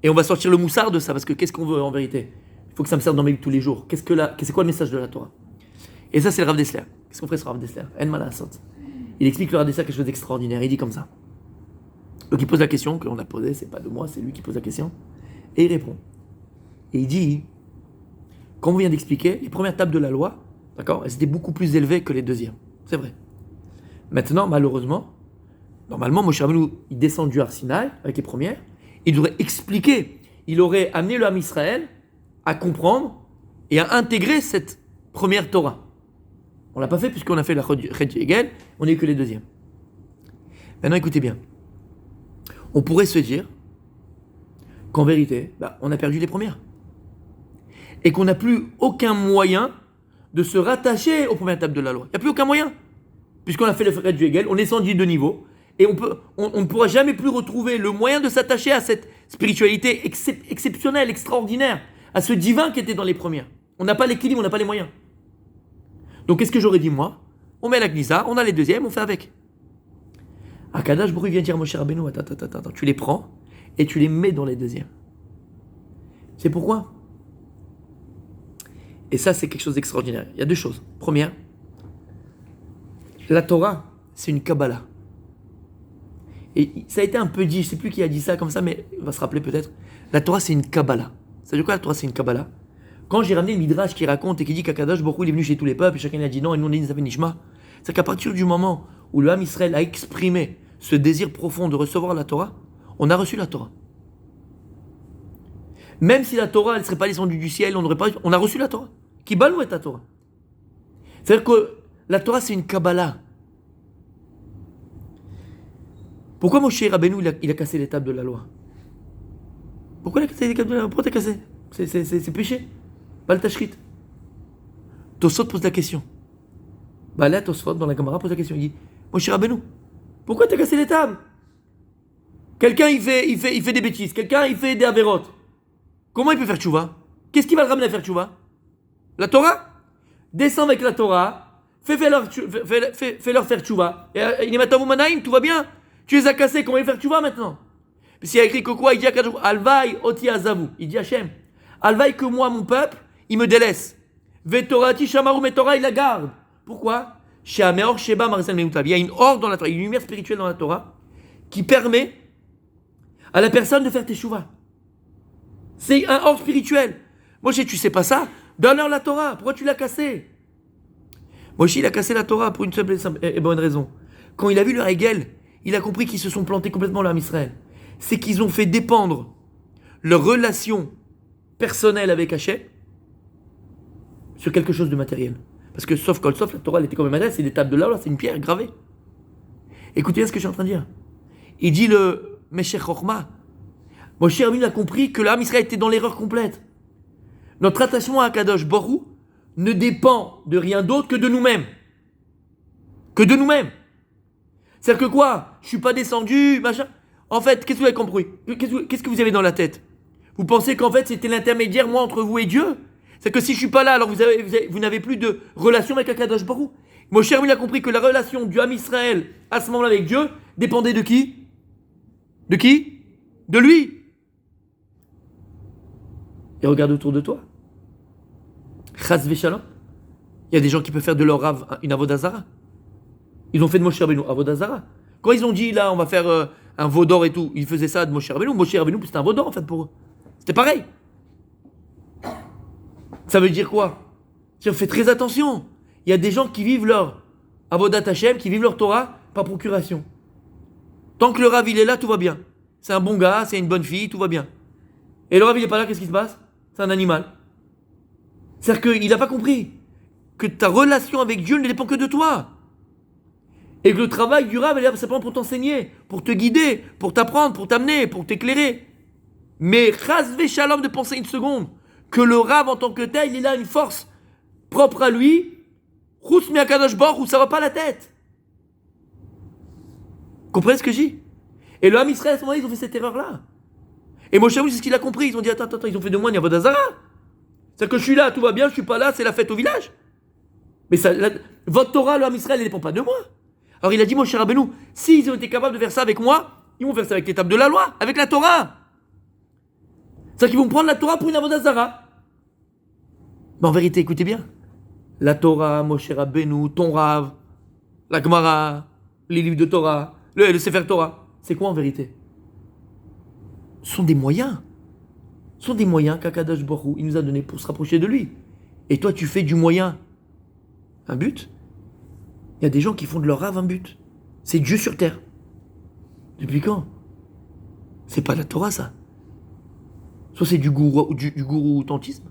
Et on va sortir le moussard de ça, parce que qu'est-ce qu'on veut en vérité? Il faut que ça me serve dans ma vie de tous les jours. C'est quoi le message de la Torah? Et ça, c'est le Rav Dessler. Qu'est-ce qu'on ferait sur Rav Dessler? En Malasot. Il explique le Rav Dessler quelque chose d'extraordinaire. Il dit comme ça. Donc il pose la question qu'on a posée, c'est pas de moi, c'est lui qui pose la question. Et il répond. Et il dit, comme on vient d'expliquer, les premières tables de la loi, d'accord, elles étaient beaucoup plus élevées que les deuxièmes. C'est vrai. Maintenant, malheureusement, normalement, Moshe Rabbeinu, il descend du Har Sinaï avec les premières, il aurait expliqué, il aurait amené le Ham Israël à comprendre et à intégrer cette première Torah. On l'a pas fait puisqu'on a fait la Chet Hegel, on n'est que les deuxièmes. Maintenant, écoutez bien. On pourrait se dire qu'en vérité, on a perdu les premières. Et qu'on n'a plus aucun moyen de se rattacher aux premières tables de la loi. Il n'y a plus aucun moyen. Puisqu'on a fait le Chet Hegel, on est descendu de niveau. Et on ne pourra jamais plus retrouver le moyen de s'attacher à cette spiritualité exceptionnelle, extraordinaire, à ce divin qui était dans les premières. On n'a pas l'équilibre, on n'a pas les moyens. Donc qu'est-ce que j'aurais dit moi? On met la Gnisa, on a les deuxièmes, on fait avec. Akadosh Baruch Hu vient dire à Moshe Rabbeinu, attends, tu les prends et tu les mets dans les deuxièmes. C'est pourquoi? Et ça, c'est quelque chose d'extraordinaire. Il y a deux choses. Première, la Torah, c'est une Kabbalah. Et ça a été un peu dit, je ne sais plus qui a dit ça comme ça, mais on va se rappeler peut-être. La Torah, c'est une Kabbalah. Ça veut dire quoi, la Torah, c'est une Kabbalah? Quand j'ai ramené le Midrash qui raconte et qui dit qu'Akadosh Baruch Hu, il est venu chez tous les peuples, et chacun a dit non, et nous on a dit ça fait Nishma, c'est qu'à partir du moment où le Ham Israël a exprimé ce désir profond de recevoir la Torah, on a reçu la Torah. Même si la Torah, elle ne serait pas descendue du ciel, on a reçu la Torah. Qui balou est la Torah? C'est-à-dire que la Torah, c'est une Kabbalah. Pourquoi Moshe Rabbeinu, il a cassé les tables de la loi? Pourquoi il a cassé les tables de la loi? Pourquoi t'as cassé? C'est péché. Bal Tashrit. Tosfot pose la question. Là, Tosfot, dans la Gemara, pose la question. Il dit, Moshe Rabbeinu, pourquoi t'as cassé les tables? Quelqu'un, il fait des bêtises. Quelqu'un, il fait des avérotes. Comment il peut faire tchouva? Qu'est-ce qui va le ramener à faire tchouva? La Torah? Descends avec la Torah, fais-leur faire tchouva. Et il est maintenant Manaïm, tout va bien. Tu les as cassés, comment ils vont faire tchouva maintenant? Parce qu'il y a écrit que quoi? Il dit à Kadosh, Alvaï oti azavu. Il dit à Hachem, Alvaï que moi, mon peuple, il me délaisse. Vetorati shamaru metorah, il la garde. Pourquoi? Il y a une ordre dans la Torah, une lumière spirituelle dans la Torah qui permet à la personne de faire teshuva. C'est un ordre spirituel. Moshe, tu sais pas ça? Donne-leur la Torah. Pourquoi tu l'as cassé? Moshe, il a cassé la Torah pour une simple et bonne raison. Quand il a vu le Hegel, il a compris qu'ils se sont plantés complètement l'âme Israël. C'est qu'ils ont fait dépendre leur relation personnelle avec Hachem sur quelque chose de matériel. Parce que sauf la Torah, elle était quand même matérielle, c'est des tables de là, c'est une pierre gravée. Écoutez ce que je suis en train de dire. Il dit le Meshech Chochma. Moshe Rabbeinu a compris que l'âme Israël était dans l'erreur complète. Notre attachement à Kadosh Baruch Hu ne dépend de rien d'autre que de nous-mêmes. Que de nous-mêmes. C'est-à-dire que quoi? Je suis pas descendu, machin. En fait, qu'est-ce que vous avez compris? Qu'est-ce que vous avez dans la tête? Vous pensez qu'en fait c'était l'intermédiaire, moi, entre vous et Dieu? C'est que si je suis pas là, alors vous n'avez plus de relation avec Kadosh Baruch Hu. Moshe Rabbeinu a compris que la relation du Ham Israël à ce moment-là avec Dieu dépendait de qui? De qui? De lui. Et regarde autour de toi. Chas v'shalom. Il y a des gens qui peuvent faire de leur rave une avodah zara. Ils ont fait de Moshe Rabbeinu avodah zara. Quand ils ont dit là on va faire un veau d'or et tout, ils faisaient ça de Moshe Rabbeinu. Moshe Rabbeinu c'était un veau d'or en fait pour eux. C'était pareil. Ça veut dire quoi? Faites très attention. Il y a des gens qui vivent leur avodat Hashem, qui vivent leur Torah par procuration. Tant que le Rav il est là, tout va bien. C'est un bon gars, c'est une bonne fille, tout va bien. Et le Rav il est pas là, qu'est-ce qui se passe? C'est un animal. C'est-à-dire qu'il n'a pas compris que ta relation avec Dieu ne dépend que de toi. Et que le travail du Rav, c'est pas pour t'enseigner, pour te guider, pour t'apprendre, pour t'amener, pour t'éclairer. Mais chas v'shalom de penser une seconde que le Rav en tant que tel, il a une force propre à lui, chous mi akadosh baruch hu, ça va pas la tête. Comprenez ce que je dis? Et le Ham Israël, à ce moment-là, ils ont fait cette erreur-là. Et Moshe Rabbeinu, c'est ce qu'il a compris. Ils ont dit, attends, ils ont fait de moi une avodah zara. C'est-à-dire que je suis là, tout va bien, je suis pas là, c'est la fête au village. Mais ça, votre Torah, le Ham Israël, elle ne dépend pas de moi. Alors il a dit, Moshe Rabbeinu, s'ils ont été capables de faire ça avec moi, ils vont faire ça avec les tables de la loi, avec la Torah. C'est-à-dire qu'ils vont prendre la Torah pour une avodah zara. Mais en vérité, écoutez bien. La Torah, Moshe Rabbeinu, ton Rav, la Gemara, les livres de Torah, le Sefer Torah, c'est quoi en vérité? Ce sont des moyens. Ce sont des moyens qu'Akadosh Baruch Hu, il nous a donnés pour se rapprocher de lui. Et toi, tu fais du moyen un but. Il y a des gens qui font de leur rave un but. C'est Dieu sur terre. Depuis quand? C'est pas la Torah, ça. Soit c'est du gourou-tantisme,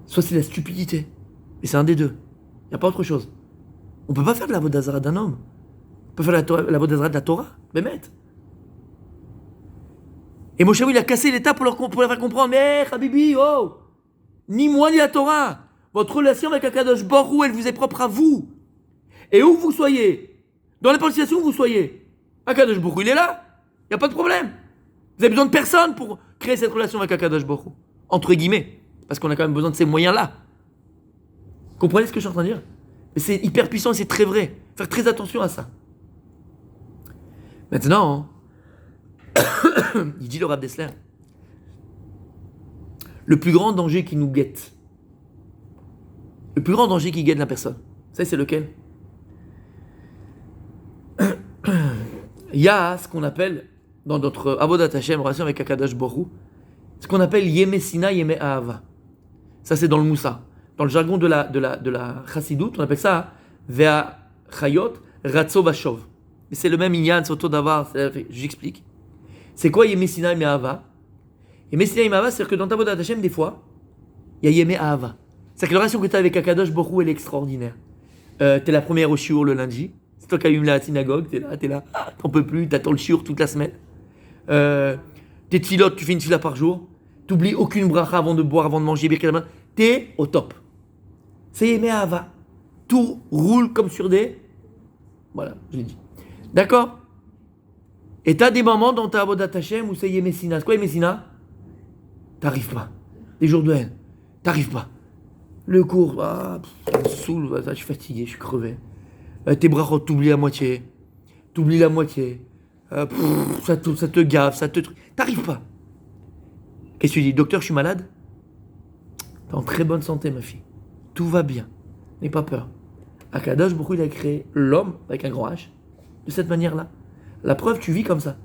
soit c'est la stupidité. Et c'est un des deux. Il n'y a pas autre chose. On ne peut pas faire de la avodah zara d'un homme. On peut faire la avodah zara de la Torah. Bémet. Et Moshe il a cassé l'état pour leur faire comprendre. Mais Habibi, oh, ni moi ni la Torah. Votre relation avec Akadosh Baruch Hu, elle vous est propre à vous. Et où vous soyez, dans n'importe quelle situation où vous soyez, Akadosh Baruch Hu, il est là. Il n'y a pas de problème. Vous avez besoin de personne pour créer cette relation avec Akadosh Baruch Hu. Entre guillemets. Parce qu'on a quand même besoin de ces moyens-là. Comprenez ce que je suis en train de dire? Mais c'est hyper puissant et c'est très vrai. Faire très attention à ça. Maintenant, il dit le Rav Dessler, le plus grand danger qui nous guette. Le plus grand danger qui guette la personne. Vous savez, c'est lequel? Il y a ce qu'on appelle, dans notre Avodat Hashem, relation avec Akadosh Baruch Hu, ce qu'on appelle Yeme Sina, Yeme Ahava. Ça, c'est dans le Moussa. Dans le jargon de la Chassidoute, on appelle ça Vea Chayot Ratso Vashov. Mais c'est le même Inyan, c'est autour d'avoir. J'explique. C'est quoi Yeme Sina, Yeme Ahava? Yeme Sina, Yeme Ahava, c'est-à-dire que dans ta Avodat Hashem, des fois, il y a Yeme Ahava. C'est-à-dire que la relation que tu as avec Akadosh Baruch Hu, elle est extraordinaire. T'es la première au shiur le lundi. C'est toi qui allumes la synagogue, t'es là, t'en peux plus, t'attends le shiur toute la semaine. Tes tfilotes, tu fais une tfila par jour. T'oublies aucune bracha avant de boire, avant de manger, t'es au top. C'est Yeme Ahava. Tout roule comme sur des... Voilà, je l'ai dit. D'accord? Et t'as des moments dans ta Avodat Hashem où c'est Yeme Sina. C'est quoi Yeme Sina? T'arrives pas. Des jours de haine. T'arrives pas. Le cours, ça me saoule, je suis fatigué, je suis crevé. Tes brachot, t'oublies la moitié. Ça te gave, t'arrives pas. Qu'est-ce que tu dis? Docteur, je suis malade? T'es en très bonne santé, ma fille. Tout va bien. N'aie pas peur. Akadosh Baruch Hu, il a créé l'homme, avec un grand H, de cette manière-là. La preuve, tu vis comme ça.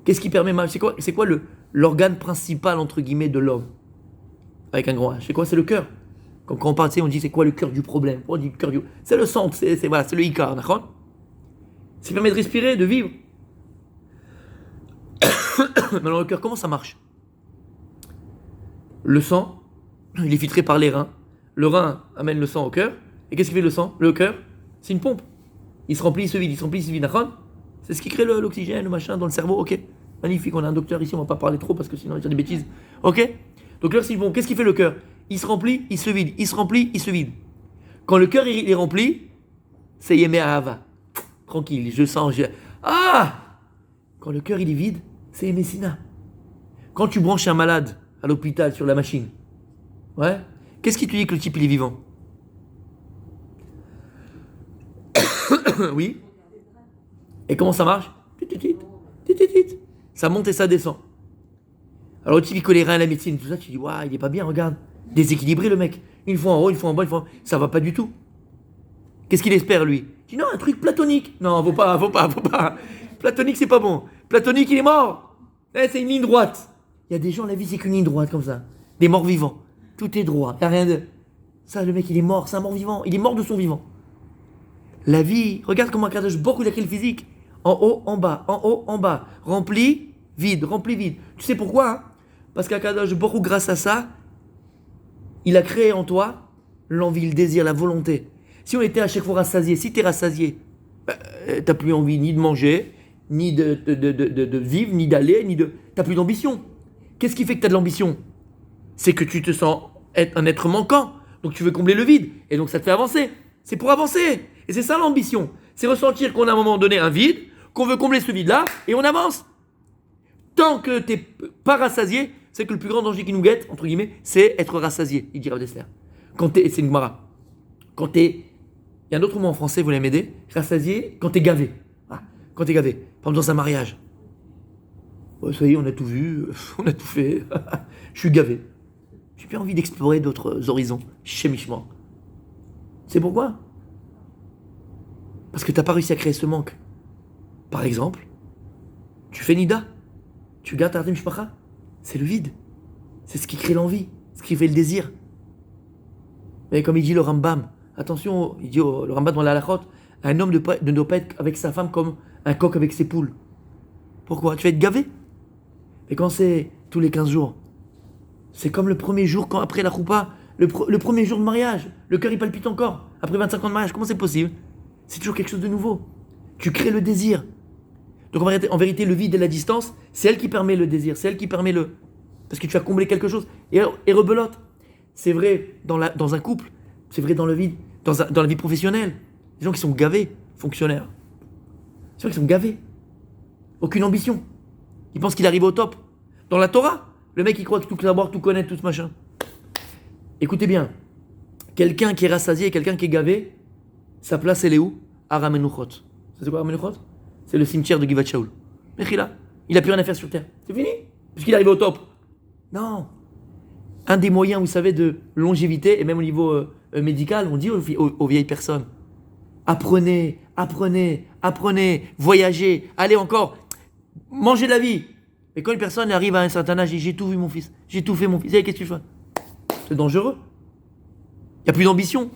Qu'est-ce qui permet mal? C'est quoi l'organe principal, entre guillemets, de l'homme? Avec un grand H. C'est quoi? C'est le cœur. Quand on parle, on dit c'est quoi le cœur du problème? On dit le cœur du... C'est le centre, c'est le Icar, d'accord? Ça permet de respirer, de vivre. Maintenant, le cœur, comment ça marche? Le sang, il est filtré par les reins. Le rein amène le sang au cœur. Et qu'est-ce qui fait le sang? Le cœur, c'est une pompe. Il se remplit, il se vide, d'accord? C'est ce qui crée l'oxygène, le machin dans le cerveau, ok? Magnifique, on a un docteur ici, on va pas parler trop parce que sinon il va dire des bêtises. Ok? Donc le cœur, c'est une pompe. Qu'est-ce qui fait le cœur? Il se remplit, il se vide, il se remplit, il se vide. Quand le cœur il est rempli, c'est Yeme Ahava. Tranquille, je sens. Quand le cœur il est vide, c'est Yeme Sina. Quand tu branches un malade à l'hôpital sur la machine, ouais, qu'est-ce qui te dit que le type il est vivant? Oui. Et comment ça marche? Ça monte et ça descend. Alors le type il connaît rien à la médecine, tout ça, tu dis waouh, il est pas bien, regarde. Déséquilibré le mec. Une fois en haut, une fois en bas, une fois. Ça va pas du tout. Qu'est-ce qu'il espère lui? Il dit non, un truc platonique. Non, faut pas. Platonique, c'est pas bon. Platonique, il est mort. C'est une ligne droite. Il y a des gens, la vie, c'est qu'une ligne droite comme ça. Des morts vivants. Tout est droit. Il n'y a rien de. Ça, le mec, il est mort. C'est un mort vivant. Il est mort de son vivant. La vie, regarde comment Akadosh Baruch Hu il a créé le physique. En haut, en bas. En haut, en bas. Rempli, vide. Rempli, vide. Tu sais pourquoi hein? Parce qu'Akadosh Baruch Hu, grâce à ça, il a créé en toi l'envie, le désir, la volonté. Si on était à chaque fois rassasié, si tu es rassasié, t'as plus envie ni de manger, ni de vivre, ni d'aller, t'as plus d'ambition. Qu'est-ce qui fait que t'as de l'ambition? C'est que tu te sens être un être manquant, donc tu veux combler le vide, et donc ça te fait avancer. C'est pour avancer, et c'est ça l'ambition. C'est ressentir qu'on a à un moment donné un vide, qu'on veut combler ce vide-là, et on avance. Tant que t'es pas rassasié, c'est que le plus grand danger qui nous guette, entre guillemets, c'est être rassasié, il dit Rav Dessler. C'est une Gemara. Il y a un autre mot en français, vous voulez m'aider? Rassasié, quand t'es gavé. Quand t'es gavé. Par exemple, dans un mariage. Ça y est, on a tout vu, on a tout fait. Je suis gavé. J'ai plus envie d'explorer d'autres horizons, chimiquement. C'est pourquoi? Parce que t'as pas réussi à créer ce manque. Par exemple, tu fais Nida, tu gardes ta Mishpacha. C'est le vide. C'est ce qui crée l'envie, ce qui fait le désir. Mais comme il dit le Rambam, attention, il dit le Rambam dans la Halachot, un homme ne doit pas être avec sa femme comme un coq avec ses poules. Pourquoi? Tu vas être gavé. Mais quand c'est tous les 15 jours, c'est comme le premier jour, quand après la choupa, le premier jour de mariage, le cœur il palpite encore. Après 25 ans de mariage, comment c'est possible? C'est toujours quelque chose de nouveau. Tu crées le désir. Donc en vérité, le vide et la distance, c'est elle qui permet le désir, c'est elle qui permet le... Parce que tu as comblé quelque chose. Et rebelote. C'est vrai dans un couple, c'est vrai dans le vide, dans la vie professionnelle. Les gens qui sont gavés, fonctionnaires. C'est vrai qu'ils sont gavés. Aucune ambition. Ils pensent qu'il arrive au top. Dans la Torah, le mec il croit que tout savoir, tout connaître, tout ce machin. Écoutez bien, quelqu'un qui est rassasié et quelqu'un qui est gavé, sa place elle est où? Aramenuchot. C'est quoi Aramenuchot? C'est le cimetière de Givat Shaul. Mechila, il a plus rien à faire sur terre. C'est fini. Puisqu'il arrive au top. Non. Un des moyens, vous savez, de longévité, et même au niveau médical, on dit aux vieilles personnes, apprenez, voyagez, allez encore, mangez la vie. Et quand une personne arrive à un certain âge, j'ai tout vu mon fils, j'ai tout fait mon fils, qu'est-ce que tu fais? C'est dangereux. Il n'y a plus d'ambition.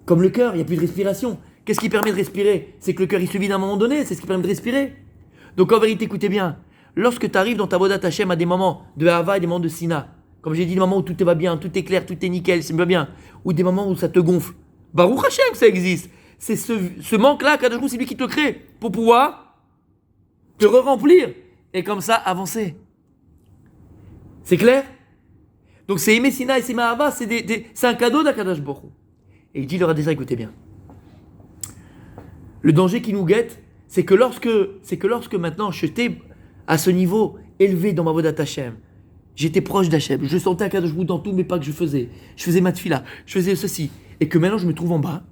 Comme le cœur, il n'y a plus de respiration. Qu'est-ce qui permet de respirer? C'est que le cœur il se vide à un moment donné, c'est ce qui permet de respirer. Donc en vérité, écoutez bien, lorsque tu arrives dans ta Vodat Hashem à des moments de Hava et des moments de Sina, comme j'ai dit, des moments où tout va bien, tout est clair, tout est nickel, c'est bien, ou des moments où ça te gonfle, Baruch Hashem, ça existe. C'est ce manque-là, Kadosh Baruch Hu, c'est lui qui te le crée, pour pouvoir te remplir et comme ça avancer. C'est clair? Donc c'est Aimé Sina et c'est Mahava, c'est un cadeau d'Akadosh Baruch Hu. Et il dit le Radéza, écoutez bien. Le danger qui nous guette, c'est que lorsque maintenant j'étais à ce niveau élevé dans ma Vodat Hashem, j'étais proche d'Hachem, je sentais Akadosh Baruch Hu dans tous mes pas que je faisais ma tefila, je faisais ceci, et que maintenant je me trouve en bas,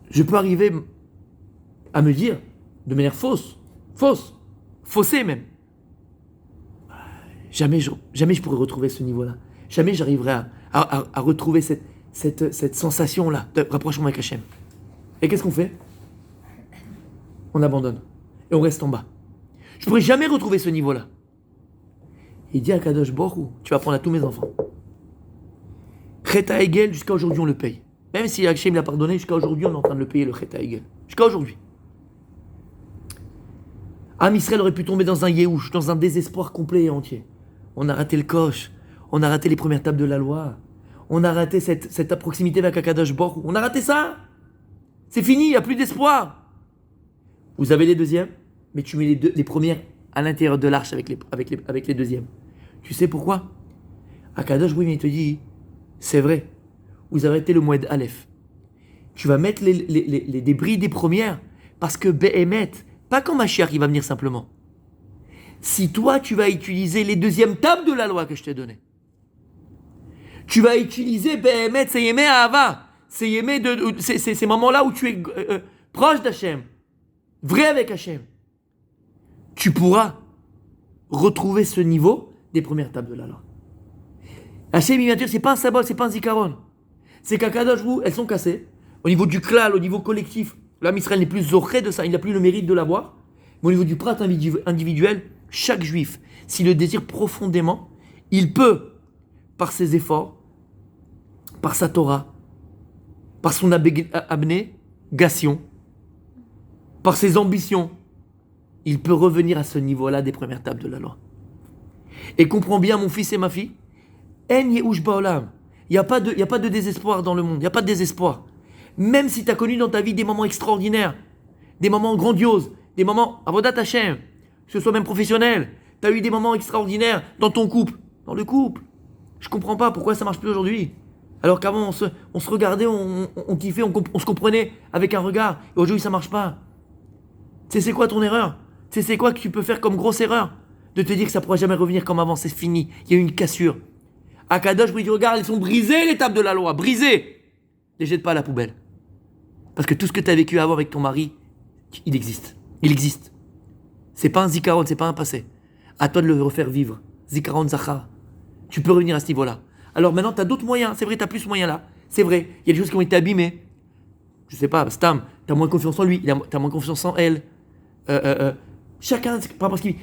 je peux arriver à me dire, de manière faussée même, jamais je pourrais retrouver ce niveau-là, jamais j'arriverai à retrouver cette sensation-là de rapprochement avec Hachem. Et qu'est-ce qu'on fait? On abandonne, et on reste en bas. Je ne pourrai jamais retrouver ce niveau-là. Il dit à Kadosh Baruch Hu, tu vas prendre à tous mes enfants. Cheta Egel, jusqu'à aujourd'hui, on le paye. Même si Hachem l'a pardonné, jusqu'à aujourd'hui, on est en train de le payer, le Cheta Egel. Jusqu'à aujourd'hui. Am Israël aurait pu tomber dans un Yehush, dans un désespoir complet et entier. On a raté le coche, on a raté les premières tables de la loi, on a raté cette proximité avec Kadosh Baruch Hu. On a raté ça. C'est fini, il n'y a plus d'espoir. Vous avez les deuxièmes, mais tu mets les premières à l'intérieur de l'arche avec les deuxièmes. Tu sais pourquoi? Akadosh, oui, mais il te dit, c'est vrai, vous avez été le Moed Aleph. Tu vas mettre les débris des premières, parce que Behemet, pas quand Mashiach il va venir simplement. Si toi, tu vas utiliser les deuxièmes tables de la loi que je t'ai données, tu vas utiliser Behemet, c'est Yemé Ahava, c'est ces moments-là où tu es proche d'Hachem, vrai avec Hachem, tu pourras retrouver ce niveau des premières tables de la loi. Hachem, il vient dire, c'est pas un sabbat, c'est pas un zikaron. C'est qu'Akadosh Baruch Hu, elles sont cassées. Au niveau du klal, au niveau collectif, l'âme Israël n'est plus zoré de ça, il n'a plus le mérite de l'avoir. Mais au niveau du prat individuel, chaque juif, s'il le désire profondément, il peut, par ses efforts, par sa Torah, par son abnégation, par ses ambitions, il peut revenir à ce niveau-là des premières tables de la loi. Et comprends bien, mon fils et ma fille, En Yehush Ba'olam. Il n'y a pas de désespoir dans le monde, il n'y a pas de désespoir. Même si tu as connu dans ta vie des moments extraordinaires, des moments grandioses, des moments Avodat Hashem, que ce soit même professionnel, tu as eu des moments extraordinaires dans ton couple, dans le couple. Je ne comprends pas pourquoi ça ne marche plus aujourd'hui. Alors qu'avant, on se regardait, on kiffait, on se comprenait avec un regard. Et aujourd'hui, ça ne marche pas. Tu sais, c'est quoi ton erreur? Tu sais, c'est quoi que tu peux faire comme grosse erreur? De te dire que ça ne pourra jamais revenir comme avant, c'est fini. Il y a eu une cassure. Akadosh, je vous regarde, ils sont brisés, les tables de la loi, brisés. Ne les jette pas à la poubelle. Parce que tout ce que tu as vécu avant avec ton mari, il existe. Il existe. C'est pas un zikaron, c'est pas un passé. À toi de le refaire vivre. Zikaron Zachar. Tu peux revenir à ce niveau-là. Alors maintenant, tu as d'autres moyens. C'est vrai, tu n'as plus ce moyen-là. C'est vrai. Il y a des choses qui ont été abîmées. Je sais pas, Stam, tu as moins confiance en lui, tu as moins confiance en elle. Chacun, pas parce qu'il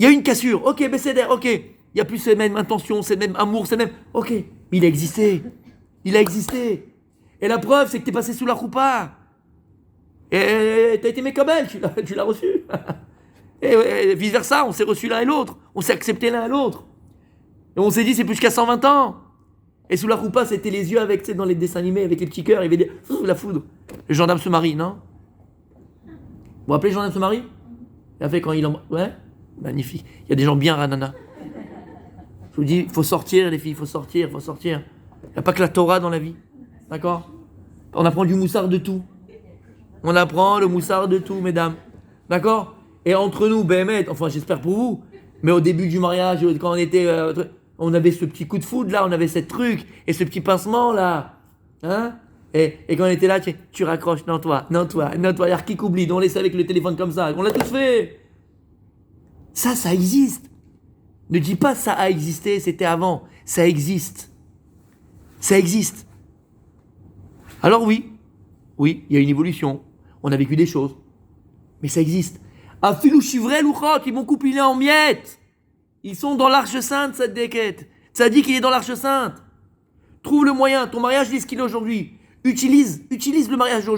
y a eu une cassure. Ok, Besséder, ok. Il n'y a plus cette même intention, cette même amour, cette même. Ok. Mais il a existé. Il a existé. Et la preuve, c'est que tu es passé sous la roupa. Et tu as été mécabel, tu l'as reçu. Et vice-versa, on s'est reçu l'un et l'autre. On s'est accepté l'un et l'autre. Et on s'est dit, c'est plus qu'à 120 ans. Et sous la roupa, c'était les yeux avec, tu sais, dans les dessins animés, avec les petits cœurs, il y avait la foudre. Le gendarme se marie, non? Vous vous rappelez le gendarme se marie? Il a fait quand il en. Ouais? Magnifique. Il y a des gens bien ranana. Je vous dis, il faut sortir, les filles, il faut sortir. Il n'y a pas que la Torah dans la vie. D'accord? On apprend du moussard de tout. On apprend le moussard de tout, mesdames. D'accord? Et entre nous, Béhémet, enfin j'espère pour vous, mais au début du mariage, quand on était. On avait ce petit coup de foudre là, on avait ce truc, et ce petit pincement là. Hein? Et quand on était là, tu raccroches, non toi, il y a qui qu'oublie, on laisse avec le téléphone comme ça, on l'a tous fait. Ça existe. Ne dis pas ça a existé, c'était avant. Ça existe. Ça existe. Alors oui, il y a une évolution. On a vécu des choses. Mais ça existe. Afilou Shivrel ou Chok, ils m'ont coupé en miettes. Ils sont dans l'Arche Sainte, cette déquête. Ça dit qu'il est dans l'Arche Sainte. Trouve le moyen. Ton mariage dit ce qu'il est aujourd'hui. Utilise le mariage,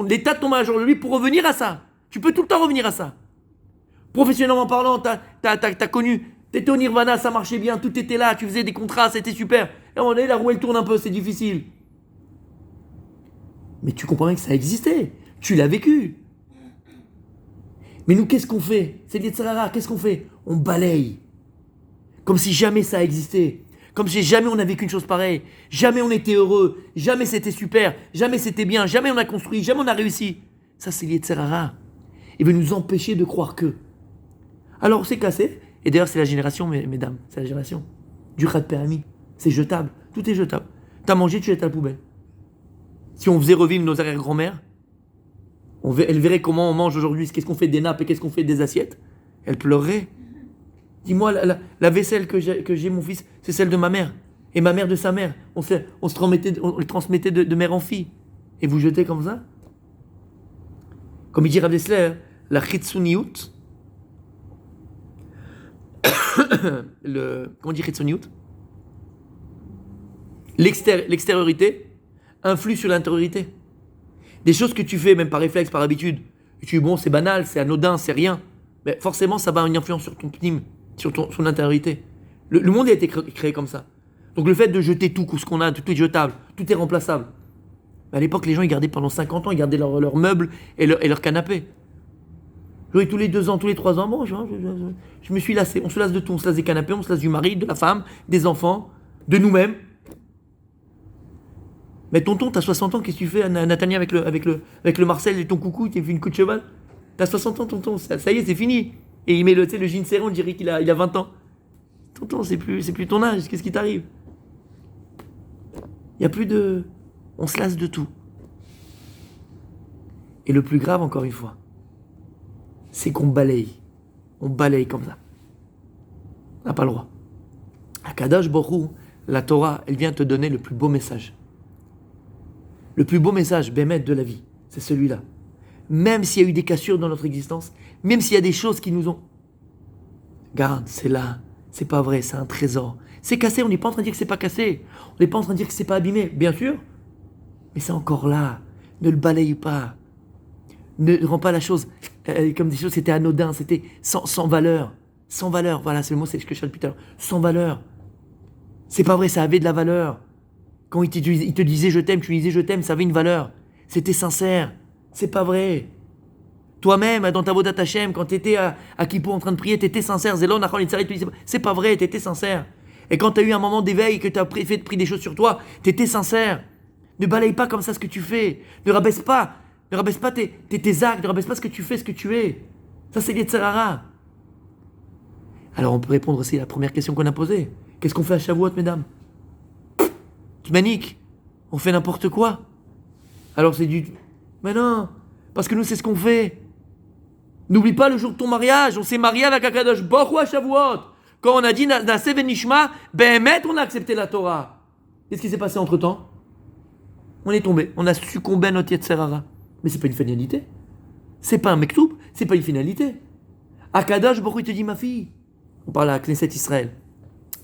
l'état de ton mariage aujourd'hui pour revenir à ça. Tu peux tout le temps revenir à ça. Professionnellement parlant, t'as connu, t'étais au Nirvana, ça marchait bien, tout était là, tu faisais des contrats, c'était super. Et à un moment donné, la roue elle tourne un peu, c'est difficile. Mais tu comprends bien que ça existait. Tu l'as vécu. Mais nous, qu'est-ce qu'on fait? C'est le Yetzirah, qu'est-ce qu'on fait? On balaye. Comme si jamais ça existait. Comme si jamais on a vécu une chose pareille. Jamais on était heureux. Jamais c'était super. Jamais c'était bien. Jamais on a construit. Jamais on a réussi. Ça, c'est le Yetzirah. Il veut nous empêcher de croire que. Alors, c'est cassé. Et d'ailleurs, c'est la génération, mesdames. C'est la génération du Khat Perami. C'est jetable. Tout est jetable. T'as mangé, tu jettes à la poubelle. Si on faisait revivre nos arrière-grand-mères, elle verrait comment on mange aujourd'hui, qu'est-ce qu'on fait des nappes et qu'est-ce qu'on fait des assiettes. Elle pleurerait. Dis-moi, la vaisselle que j'ai, mon fils, c'est celle de ma mère. Et ma mère de sa mère. On le transmettait de mère en fille. Et vous jetez comme ça? Comme il dit Rav Dessler, la chitsuniut, comment on dit chitsuniut? L'extériorité influe sur l'intériorité. Des choses que tu fais, même par réflexe, par habitude, et tu dis, bon, c'est banal, c'est anodin, c'est rien, mais forcément, ça va avoir une influence sur ton pnim, sur ton intériorité. Le monde a été créé comme ça. Donc le fait de jeter tout ce qu'on a, tout est jetable, tout est remplaçable. À l'époque, les gens, ils gardaient pendant 50 ans, ils gardaient leurs meubles et leur canapé. Oui, tous les 2 ans, tous les 3 ans, bon, je me suis lassé. On se lasse de tout, on se lasse des canapés, on se lasse du mari, de la femme, des enfants, de nous-mêmes. Mais tonton, t'as 60 ans, qu'est-ce que tu fais, Nathalie, avec le Marcel et ton coucou, tu fait une coup de cheval? T'as 60 ans, tonton, ça y est, c'est fini. Et il met le jean serré, on dirait qu'il a 20 ans. Tonton, c'est plus ton âge, qu'est-ce qui t'arrive? Il n'y a plus de... On se lasse de tout. Et le plus grave, encore une fois, c'est qu'on balaye. On balaye comme ça. On n'a pas le droit. Akadosh Baruch Hu, la Torah, elle vient te donner le plus beau message. Le plus beau message, Bémet, de la vie, c'est celui-là. Même s'il y a eu des cassures dans notre existence, même s'il y a des choses qui nous ont... Garde, c'est là, c'est pas vrai, c'est un trésor. C'est cassé, on n'est pas en train de dire que c'est pas cassé. On n'est pas en train de dire que c'est pas abîmé, bien sûr. Mais c'est encore là. Ne le balaye pas. Ne rends pas la chose comme des choses, c'était anodin, c'était sans valeur. Sans valeur, voilà, c'est le mot, c'est ce que je cherche depuis tout à l'heure. Sans valeur. C'est pas vrai, ça avait de la valeur. Quand il te disait je t'aime, tu lui disais je t'aime, ça avait une valeur. C'était sincère. C'est pas vrai. Toi-même, dans ta Vodat Hashem, quand tu étais à Kippour en train de prier, tu étais sincère. Zélon, Nachon, Yitzhak, tu disais c'est pas vrai, tu étais sincère. Et quand tu as eu un moment d'éveil, que tu as pris des choses sur toi, tu étais sincère. Ne balaye pas comme ça ce que tu fais. Ne rabaisse pas tes actes, ne rabaisse pas ce que tu fais, ce que tu es. Ça, c'est l'Yetzirah. Alors, on peut répondre aussi à la première question qu'on a posée. Qu'est-ce qu'on fait à Shavuot, mesdames? Tu maniques. On fait n'importe quoi. Alors, c'est du... Mais non, parce que nous, c'est ce qu'on fait. N'oublie pas le jour de ton mariage. On s'est marié avec Akadosh Baruch Hu à Shavuot. Quand on a dit Naseh Venishma, Behemet, on a accepté la Torah. Qu'est-ce qui s'est passé entre-temps? On est tombé. On a succombé à notre Yetzirah. Mais c'est pas une finalité. C'est pas un mektoub. C'est pas une finalité. Akadosh Baruch Hu te dit, ma fille. On parle à la Knesset Israël.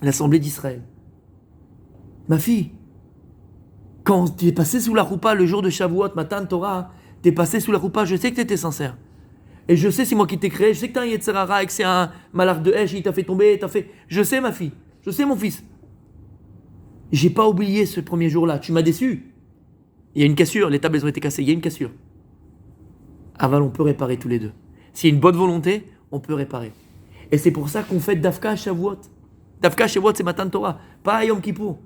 L'Assemblée d'Israël. Ma fille. Quand tu es passé sous la roupa le jour de Shavuot, Matan Torah, tu es passé sous la roupa, je sais que tu étais sincère. Et je sais, c'est moi qui t'ai créé, je sais que tu as un Yetzirah et que c'est un malach de Hesh, il t'a fait tomber, Je sais, ma fille, je sais, mon fils. J'ai pas oublié ce premier jour-là, tu m'as déçu. Il y a une cassure, les tables ont été cassées, il y a une cassure. Aval, on peut réparer tous les deux. S'il y a une bonne volonté, on peut réparer. Et c'est pour ça qu'on fait Dafka à Shavuot. Dafka à Shavuot, c'est Matan Torah, pas à Yom Kippour.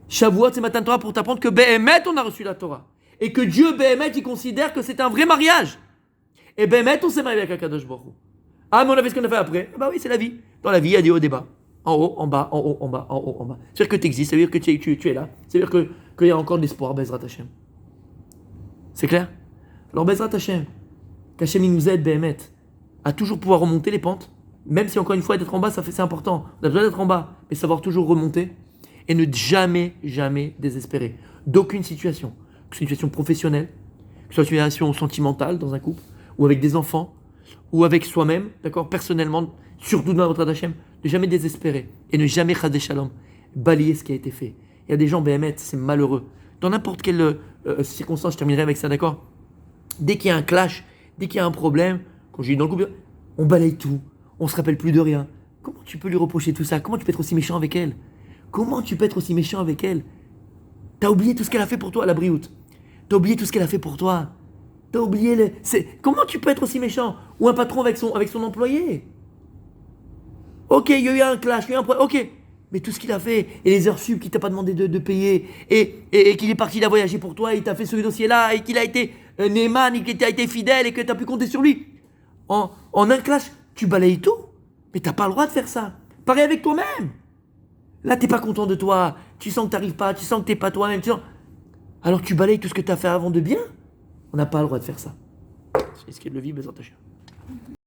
Shavuot, c'est Matan Torah pour t'apprendre que Behemet, on a reçu la Torah. Et que Dieu, Behemet, il considère que c'est un vrai mariage. Et Behemet, on s'est marié avec Akadosh Baruch Hu. Ah, mais on a fait ce qu'on a fait après. Bah oui, c'est la vie. Dans la vie, il y a des hauts et des bas. En haut, en bas, en haut, en bas, en haut, en bas. C'est-à-dire que tu existes, ça veut dire que tu es là. C'est-à-dire qu'il y a encore de l'espoir, Bezrat Hashem. C'est clair? Alors, Bezrat Hashem, qu'Hashem il nous aide, Behemet. à toujours pouvoir remonter les pentes, même si encore une fois d'être en bas, c'est important. On a besoin d'être en bas, mais savoir toujours remonter et ne jamais, jamais désespérer d'aucune situation, que ce soit une situation professionnelle, que ce soit une situation sentimentale dans un couple, ou avec des enfants, ou avec soi-même, d'accord, personnellement, surtout dans votre Hachem, ne jamais désespérer et ne jamais chasser shalom, balayer ce qui a été fait. Il y a des gens, Béhémet, c'est malheureux. Dans n'importe quelle circonstance, je terminerai avec ça, d'accord. Dès qu'il y a un clash, dès qu'il y a un problème, quand je dis dans le couple, on balaye tout, on se rappelle plus de rien. Comment tu peux lui reprocher tout ça? Comment tu peux être aussi méchant avec elle? Comment tu peux être aussi méchant avec elle? T'as oublié tout ce qu'elle a fait pour toi à la brioute. T'as oublié tout ce qu'elle a fait pour toi. T'as oublié le... Comment tu peux être aussi méchant? Ou un patron avec son employé. Ok, il y a eu un clash, il y a eu un problème. Ok, mais tout ce qu'il a fait, et les heures sup qu'il t'a pas demandé de payer, et qu'il est parti, il a voyagé pour toi, il t'a fait ce dossier-là, et qu'il a été Neyman, et qu'il a été fidèle, et que t'as pu compter sur lui. En un clash, tu balayes tout. Mais t'as pas le droit de faire ça. Pareil avec toi-même. Là, t'es pas content de toi. Tu sens que t'arrives pas, tu sens que t'es pas toi-même. Alors tu balayes tout ce que t'as fait avant de bien. On n'a pas le droit de faire ça. C'est ce qui est de le vivre, Bezrat Hashem.